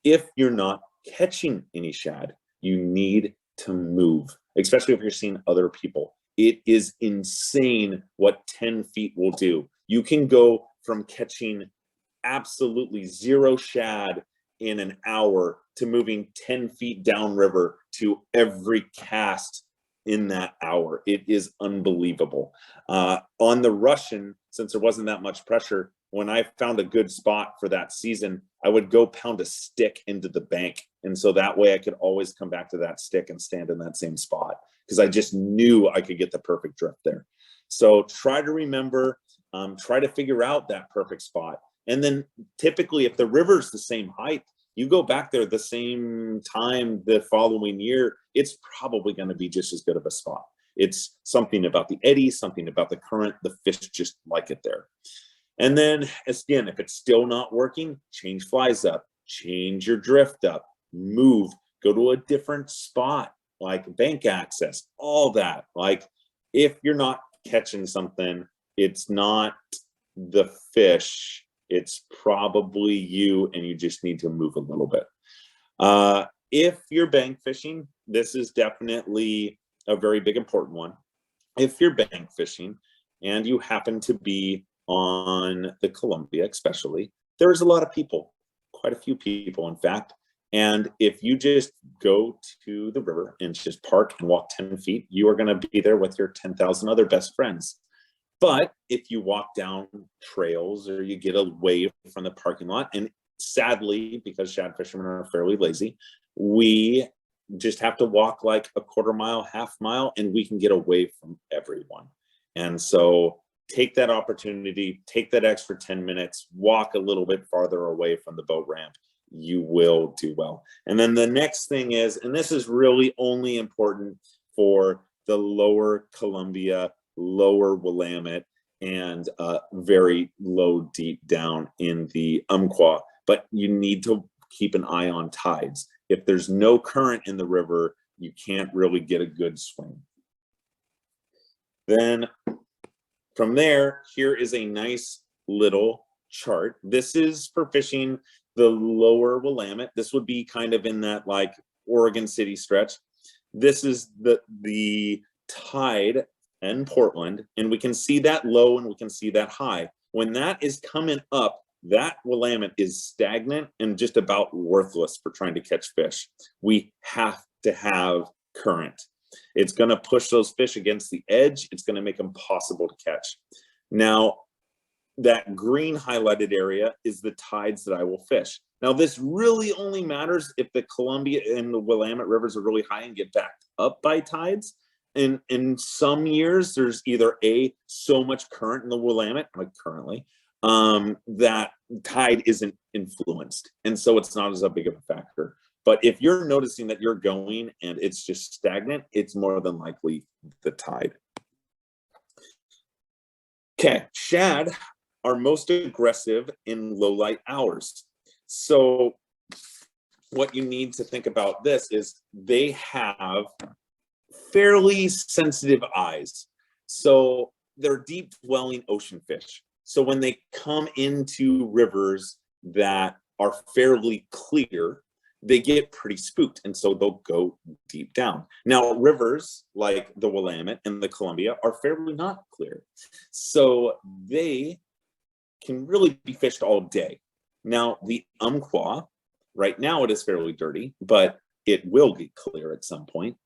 If you're not catching any shad, you need to move, especially if you're seeing other people. It is insane what 10 feet will do. You can go from catching absolutely zero shad in an hour to moving 10 feet downriver to every cast in that hour. It is unbelievable. On the Russian, since there wasn't that much pressure, when I found a good spot for that season, I would go pound a stick into the bank. And so that way I could always come back to that stick and stand in that same spot, because I just knew I could get the perfect drift there. So try to remember, try to figure out that perfect spot. And then typically if the river's the same height, you go back there the same time the following year, it's probably going to be just as good of a spot. It's something about the eddy, something about the current, the fish just like it there. And then again, if it's still not working, change flies up, change your drift up, move, go to a different spot, like bank access, all that. Like, if you're not catching something, it's not the fish, it's probably you, and you just need to move a little bit. If you're bank fishing, this is definitely a very big important one. If you're bank fishing and you happen to be on the Columbia, especially, there's a lot of people, quite a few people, in fact. And if you just go to the river and just park and walk 10 feet, you are going to be there with your 10,000 other best friends. But if you walk down trails or you get away from the parking lot, and sadly, because shad fishermen are fairly lazy, we just have to walk like a quarter mile, half mile, and we can get away from everyone. And so take that opportunity, take that extra 10 minutes, walk a little bit farther away from the boat ramp. You will do well. And then the next thing is, and this is really only important for the lower Columbia, lower Willamette, and very low deep down in the Umpqua, but you need to keep an eye on tides. If there's no current in the river, you can't really get a good swing. Then from there, here is a nice little chart. This is for fishing the lower Willamette. This would be kind of in that like Oregon City stretch. This is the tide in Portland, and we can see that low and we can see that high. When that is coming up, that Willamette is stagnant and just about worthless for trying to catch fish. We have to have current. It's going to push those fish against the edge. It's going to make them possible to catch. Now, that green highlighted area is the tides that I will fish. Now, this really only matters if the Columbia and the Willamette rivers are really high and get backed up by tides. And in some years, there's either so much current in the Willamette, like currently, that tide isn't influenced. And so it's not as big of a factor. But if you're noticing that you're going and it's just stagnant, it's more than likely the tide. Okay, shad are most aggressive in low light hours. So what you need to think about this is they have fairly sensitive eyes. So they're deep dwelling ocean fish. So when they come into rivers that are fairly clear, they get pretty spooked, and so they'll go deep down. Now, rivers like the Willamette and the Columbia are fairly not clear, so they can really be fished all day. Now, the Umpqua, right now it is fairly dirty, but it will get clear at some point.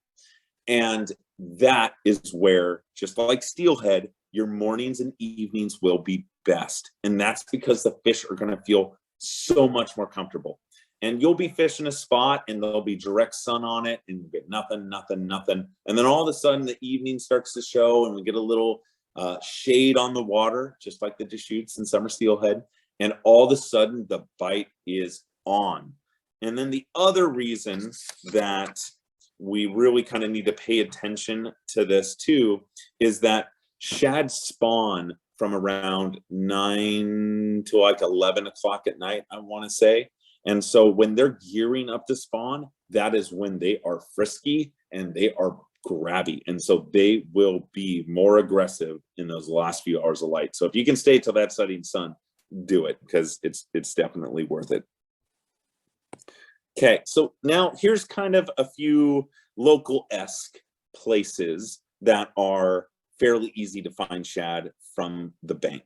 And that is where, just like steelhead, your mornings and evenings will be best. And that's because the fish are going to feel so much more comfortable. And you'll be fishing a spot and there'll be direct sun on it and you get nothing. And then all of a sudden the evening starts to show and we get a little shade on the water, just like the Deschutes and summer steelhead. And all of a sudden the bite is on. And then the other reason that we really kind of need to pay attention to this too is that shad spawn from around 9 to like 11 o'clock at night, I want to say. And so when they're gearing up to spawn, that is when they are frisky and they are grabby. And so they will be more aggressive in those last few hours of light. So if you can stay till that setting sun, do it, because it's definitely worth it. Okay, so now here's kind of a few local-esque places that are fairly easy to find shad from the bank.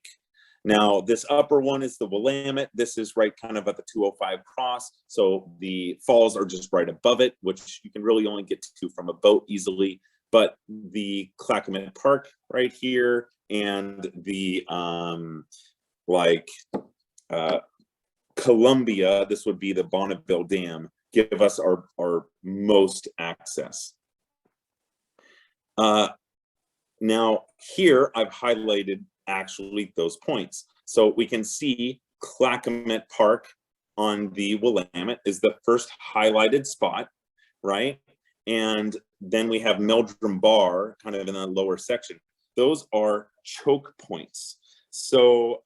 Now, this upper one is the Willamette. This is right kind of at the 205 cross. So the falls are just right above it, which you can really only get to from a boat easily. But the Clackamas Park right here and the Columbia, this would be the Bonneville Dam, give us our most access. Now here I've highlighted actually those points. So we can see Clackamas Park on the Willamette is the first highlighted spot, right? And then we have Meldrum Bar kind of in the lower section. Those are choke points. So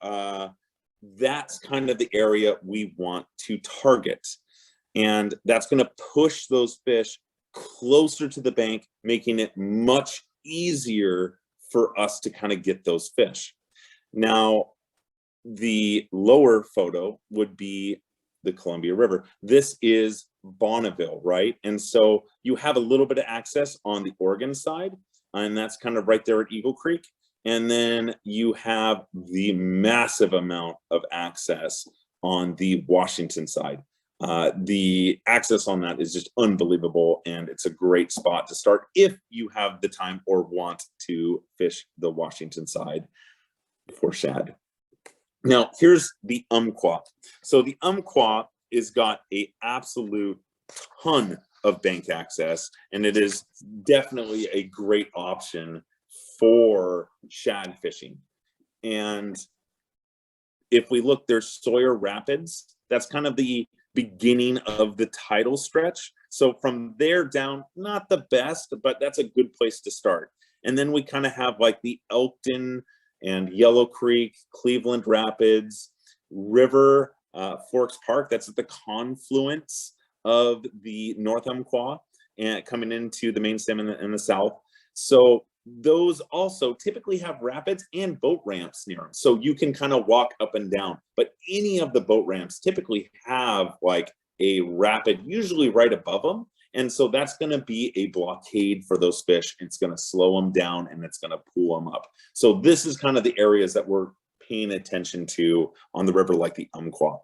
that's kind of the area we want to target. And that's going to push those fish closer to the bank, making it much easier for us to kind of get those fish. Now, the lower photo would be the Columbia River. This is Bonneville, right? And so you have a little bit of access on the Oregon side, and that's kind of right there at Eagle Creek. And then you have the massive amount of access on the Washington side. The access on that is just unbelievable, and it's a great spot to start if you have the time or want to fish the Washington side for shad. Now, here's the Umpqua. So the Umpqua has got an absolute ton of bank access, and it is definitely a great option for shad fishing. And if we look, there's Sawyer Rapids. That's kind of the beginning of the tidal stretch. So from there down, not the best, but that's a good place to start. And then we kind of have like the Elkton and Yellow Creek, Cleveland Rapids, River, Forks Park. That's at the confluence of the North Umpqua and coming into the main stem in the south. So those also typically have rapids and boat ramps near them. So you can kind of walk up and down, but any of the boat ramps typically have like a rapid, usually right above them. And so that's going to be a blockade for those fish. It's going to slow them down and it's going to pull them up. So this is kind of the areas that we're paying attention to on the river like the Umpqua.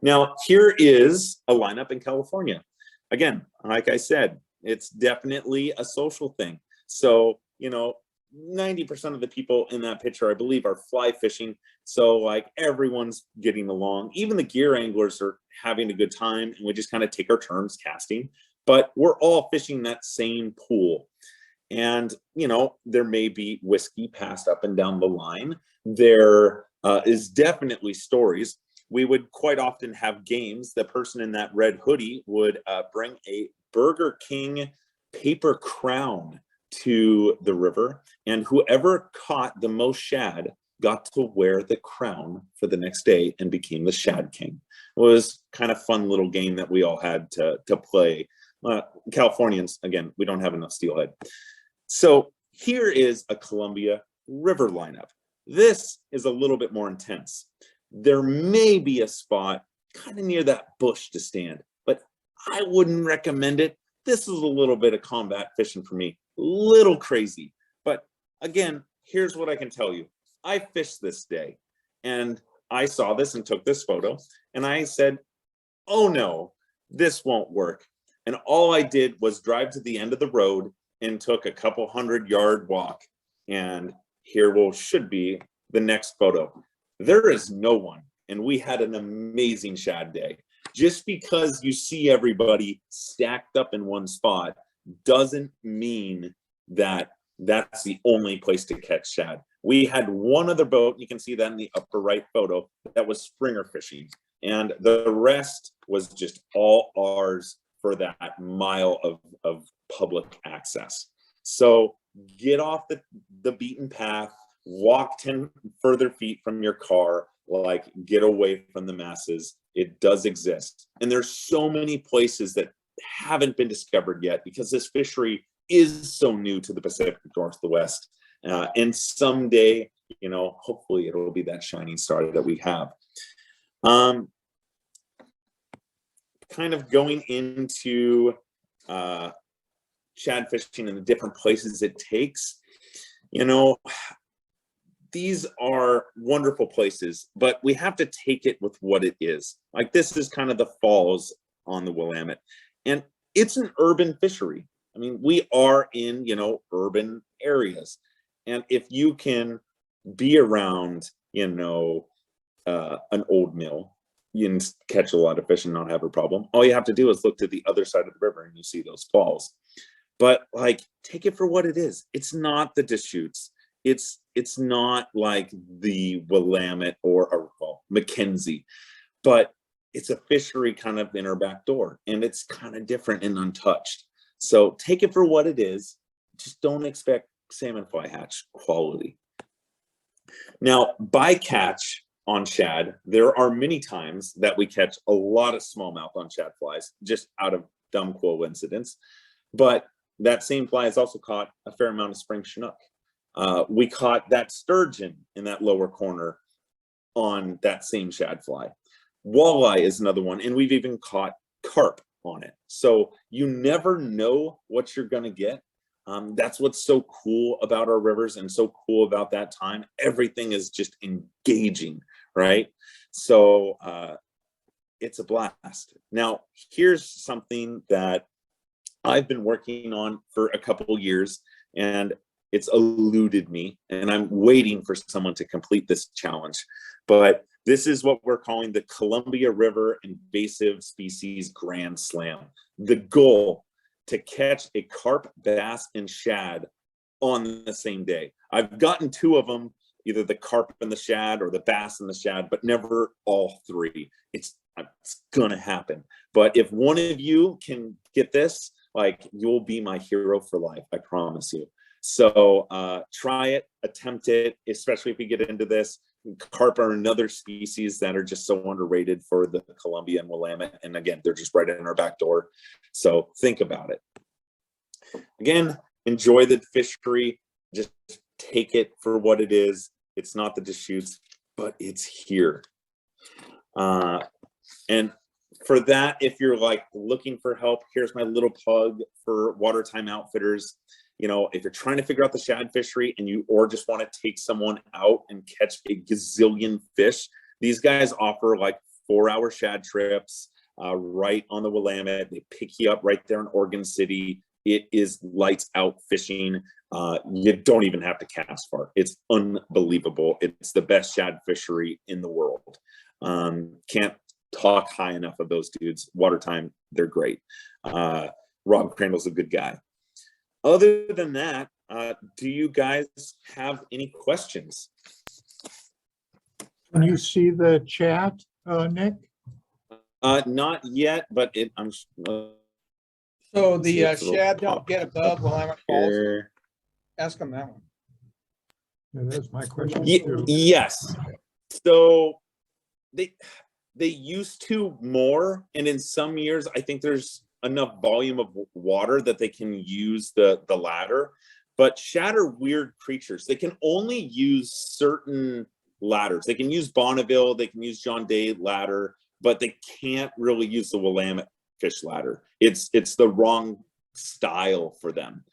Now, here is a lineup in California. Again, like I said, it's definitely a social thing. So, you know, 90% of the people in that picture, I believe, are fly fishing. So like everyone's getting along. Even the gear anglers are having a good time, and we just kind of take our turns casting. But we're all fishing that same pool. And, you know, there may be whiskey passed up and down the line. There is definitely stories. We would quite often have games. The person in that red hoodie would bring a Burger King paper crown to the river, and whoever caught the most shad got to wear the crown for the next day and became the Shad King. It was kind of fun little game that we all had to play. Californians, again, we don't have enough steelhead. So here is a Columbia River lineup. This is a little bit more intense. There may be a spot kind of near that bush to stand, but I wouldn't recommend it. This is a little bit of combat fishing for me, little crazy. But again, here's what I can tell you. I fished this day and I saw this and took this photo and I said, oh no, this won't work. And all I did was drive to the end of the road and took a couple 100-yard walk. And here should be the next photo. There is no one. And we had an amazing shad day. Just because you see everybody stacked up in one spot doesn't mean that that's the only place to catch shad. We had one other boat, you can see that in the upper right photo, that was springer fishing. And the rest was just all ours for that mile of public access. So get off the beaten path, walk 10 further feet from your car, like get away from the masses. It does exist. And there's so many places that haven't been discovered yet because this fishery is so new to the Pacific Northwest. And someday, you know, hopefully it'll be that shining star that we have. Kind of going into shad fishing and the different places it takes, you know, these are wonderful places, but we have to take it with what it is. Like this is kind of the falls on the Willamette, and it's an urban fishery. I mean, we are in, you know, urban areas. And if you can be around, you know, an old mill, you can catch a lot of fish and not have a problem. All you have to do is look to the other side of the river and you see those falls. But like, take it for what it is. It's not the Deschutes. It's not like the Willamette or well, Mackenzie, but it's a fishery kind of in our back door, and it's kind of different and untouched. So take it for what it is. Just don't expect salmon fly hatch quality. Now, bycatch on shad, there are many times that we catch a lot of smallmouth on shad flies, just out of dumb coincidence. But that same fly has also caught a fair amount of spring Chinook. We caught that sturgeon in that lower corner on that same shad fly. Walleye is another one, and we've even caught carp on it. So you never know what you're going to get. That's what's so cool about our rivers and so cool about that time. Everything is just engaging, right? So it's a blast. Now, here's something that I've been working on for a couple years, and it's eluded me, and I'm waiting for someone to complete this challenge. But this is what we're calling the Columbia River Invasive Species Grand Slam. The goal, to catch a carp, bass, and shad on the same day. I've gotten two of them, either the carp and the shad or the bass and the shad, but never all three. It's gonna happen. But if one of you can get this, like, you'll be my hero for life, I promise you. So try it, attempt it, especially if you get into this. Carp are another species that are just so underrated for the Columbia and Willamette. And again, they're just right in our back door. So think about it. Again, enjoy the fishery. Just take it for what it is. It's not the Deschutes, but it's here. And for that, if you're like looking for help, here's my little plug for Watertime Outfitters. You know, if you're trying to figure out the shad fishery and you or just want to take someone out and catch a gazillion fish, these guys offer like 4-hour shad trips right on the Willamette. They pick you up right there in Oregon City. It is lights out fishing. You don't even have to cast far. It's unbelievable. It's the best shad fishery in the world. Can't talk high enough of those dudes. Water time, they're great. Rob Crandall's a good guy. Other than that, do you guys have any questions? Can you see the chat, Nick? Not yet, but I'm. So See the if it'll shad pop don't get above Willamette Falls. here. Ask them that one. Yeah, that's my question Ye- too. yes. So they used to more, and in some years, I think there's enough volume of water that they can use the ladder. But shad are weird creatures. They can only use certain ladders. They can use Bonneville, they can use John Day ladder, but they can't really use the Willamette fish ladder. It's the wrong style for them.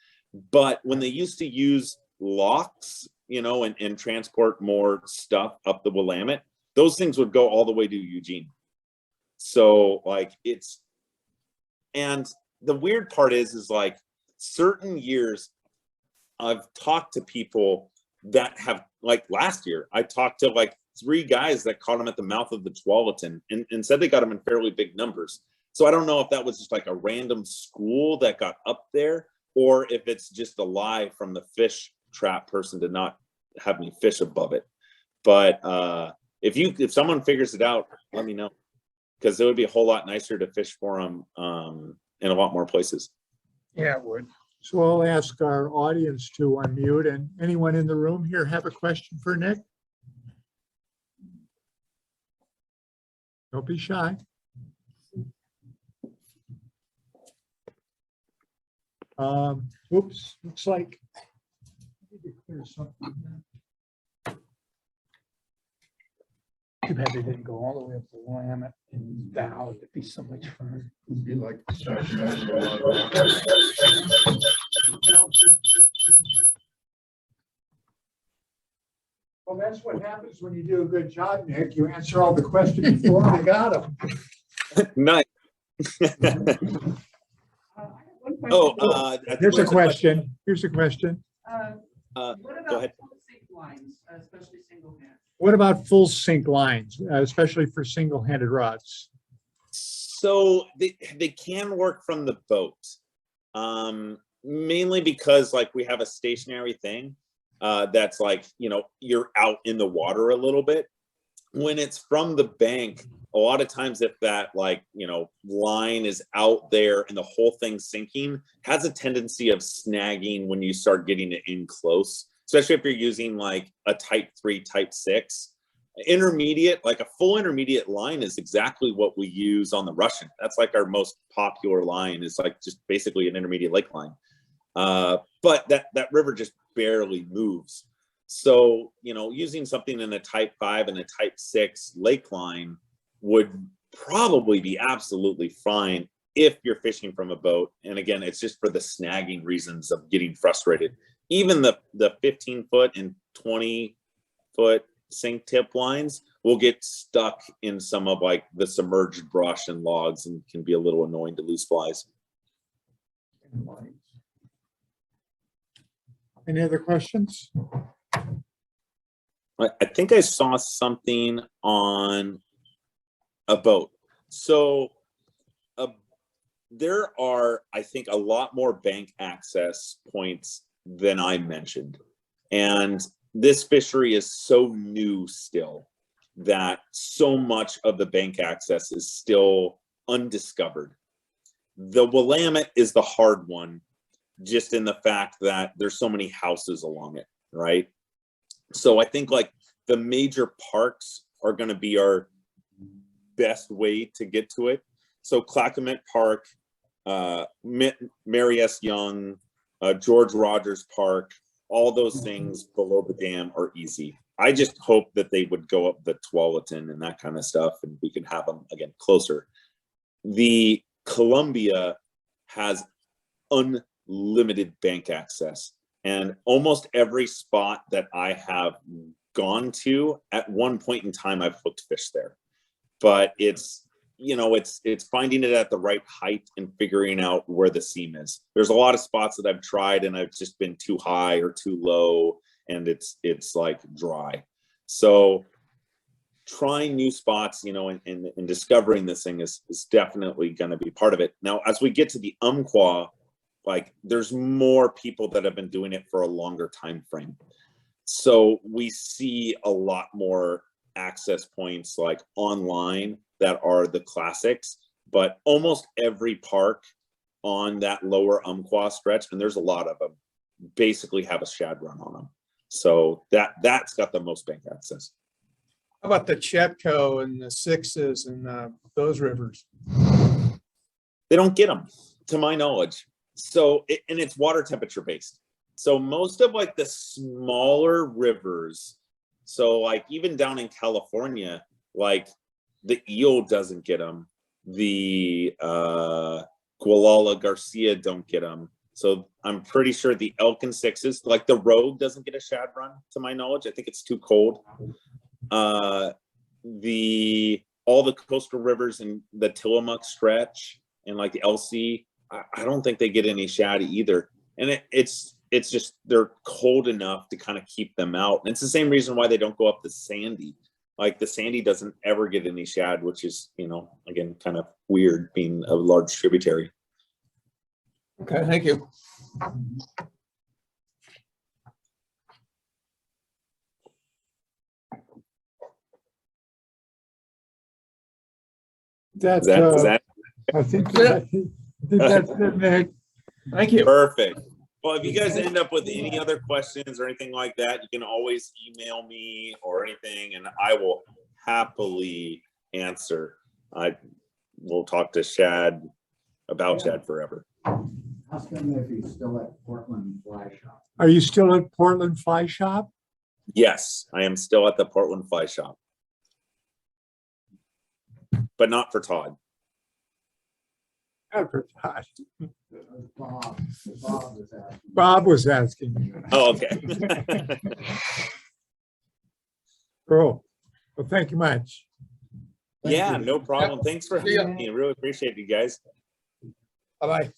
But when they used to use locks, and transport more stuff up the Willamette, those things would go all the way to Eugene. So and the weird part is like certain years I've talked to people that have, like last year, I talked to like 3 guys that caught them at the mouth of the Tualatin and said they got them in fairly big numbers. So I don't know if that was just like a random school that got up there, or if it's just a lie from the fish trap person to not have any fish above it. But if someone figures it out, let me know, because it would be a whole lot nicer to fish for them in a lot more places. Yeah, it would. So I'll ask our audience to unmute, and anyone in the room here have a question for Nick? Don't be shy. Oops, looks like. I need to clear something. Too bad they didn't go all the way up the Willamette and down. It'd be so much fun. Be like. Well, that's what happens when you do a good job, Nick. You answer all the questions before I got them. Nice. Here's a question. Here's a question. What Go about ahead. full sink lines, especially single hand? What about full sink lines, especially for single-handed rods? So they can work from the boat, mainly because like we have a stationary thing that's like, you're out in the water a little bit. When it's from the bank, a lot of times if that line is out there and the whole thing sinking, has a tendency of snagging when you start getting it in close, especially if you're using like a type 3, type 6. Intermediate, like a full intermediate line is exactly what we use on the Russian. That's like our most popular line, is like just basically an intermediate lake line. But that river just barely moves. So, using something in a type 5 and a type 6 lake line would probably be absolutely fine if you're fishing from a boat. And again, it's just for the snagging reasons of getting frustrated. Even the 15-foot and 20-foot sink tip lines will get stuck in some of like the submerged brush and logs and can be a little annoying to lose flies. Any other questions? I think I saw something on a boat. So there are, I think, a lot more bank access points than I mentioned. And this fishery is so new still that so much of the bank access is still undiscovered. The Willamette is the hard one, just in the fact that there's so many houses along it, right? So I think like the major parks are going to be our best way to get to it. So Clackamas Park, Mary S. Young, George Rogers Park, all those things below the dam are easy. I just hope that they would go up the Tualatin and that kind of stuff, and we can have them again closer. The Columbia has unlimited bank access, and almost every spot that I have gone to at one point in time, I've hooked fish there. But it's you know, it's finding it at the right height and figuring out where the seam is. There's a lot of spots that I've tried and I've just been too high or too low, and it's like dry. So trying new spots, you know, and discovering this thing is definitely going to be part of it. Now, as we get to the Umpqua, like there's more people that have been doing it for a longer time frame. So we see a lot more access points like online that are the classics, but almost every park on that lower Umpqua stretch, and there's a lot of them, basically have a shad run on them. So that's got the most bank access. How about the Chetco and the Sixes and those rivers? They don't get them, to my knowledge. So, and it's water temperature based. So most of like the smaller rivers, so like even down in California, like the eel doesn't get them. The Gualala Garcia don't get them. So I'm pretty sure the Elk and Sixes, like the Rogue doesn't get a shad run, to my knowledge. I think it's too cold. All the coastal rivers and the Tillamook stretch and like the LC, I don't think they get any shad either. And it's just, they're cold enough to kind of keep them out. And it's the same reason why they don't go up the Sandy. Like the Sandy doesn't ever get any shad, which is, you know, again, kind of weird being a large tributary. Okay, thank you. That's, Is that I think That's that's it, Nick. Thank you. perfect? Well, if you guys end up with any other questions or anything like that, you can always email me or anything, and I will happily answer. I will talk to Shad about Shad forever. Ask him if he's still at Portland Fly Shop. Are you still at Portland Fly Shop? Yes, I am still at the Portland Fly Shop, but not for Todd. Advertise. Bob was asking. Bob was asking. Oh, okay. Cool. Well, thank you much. Yeah, no problem. Thanks for See ya. having me. I really appreciate you guys. Bye-bye.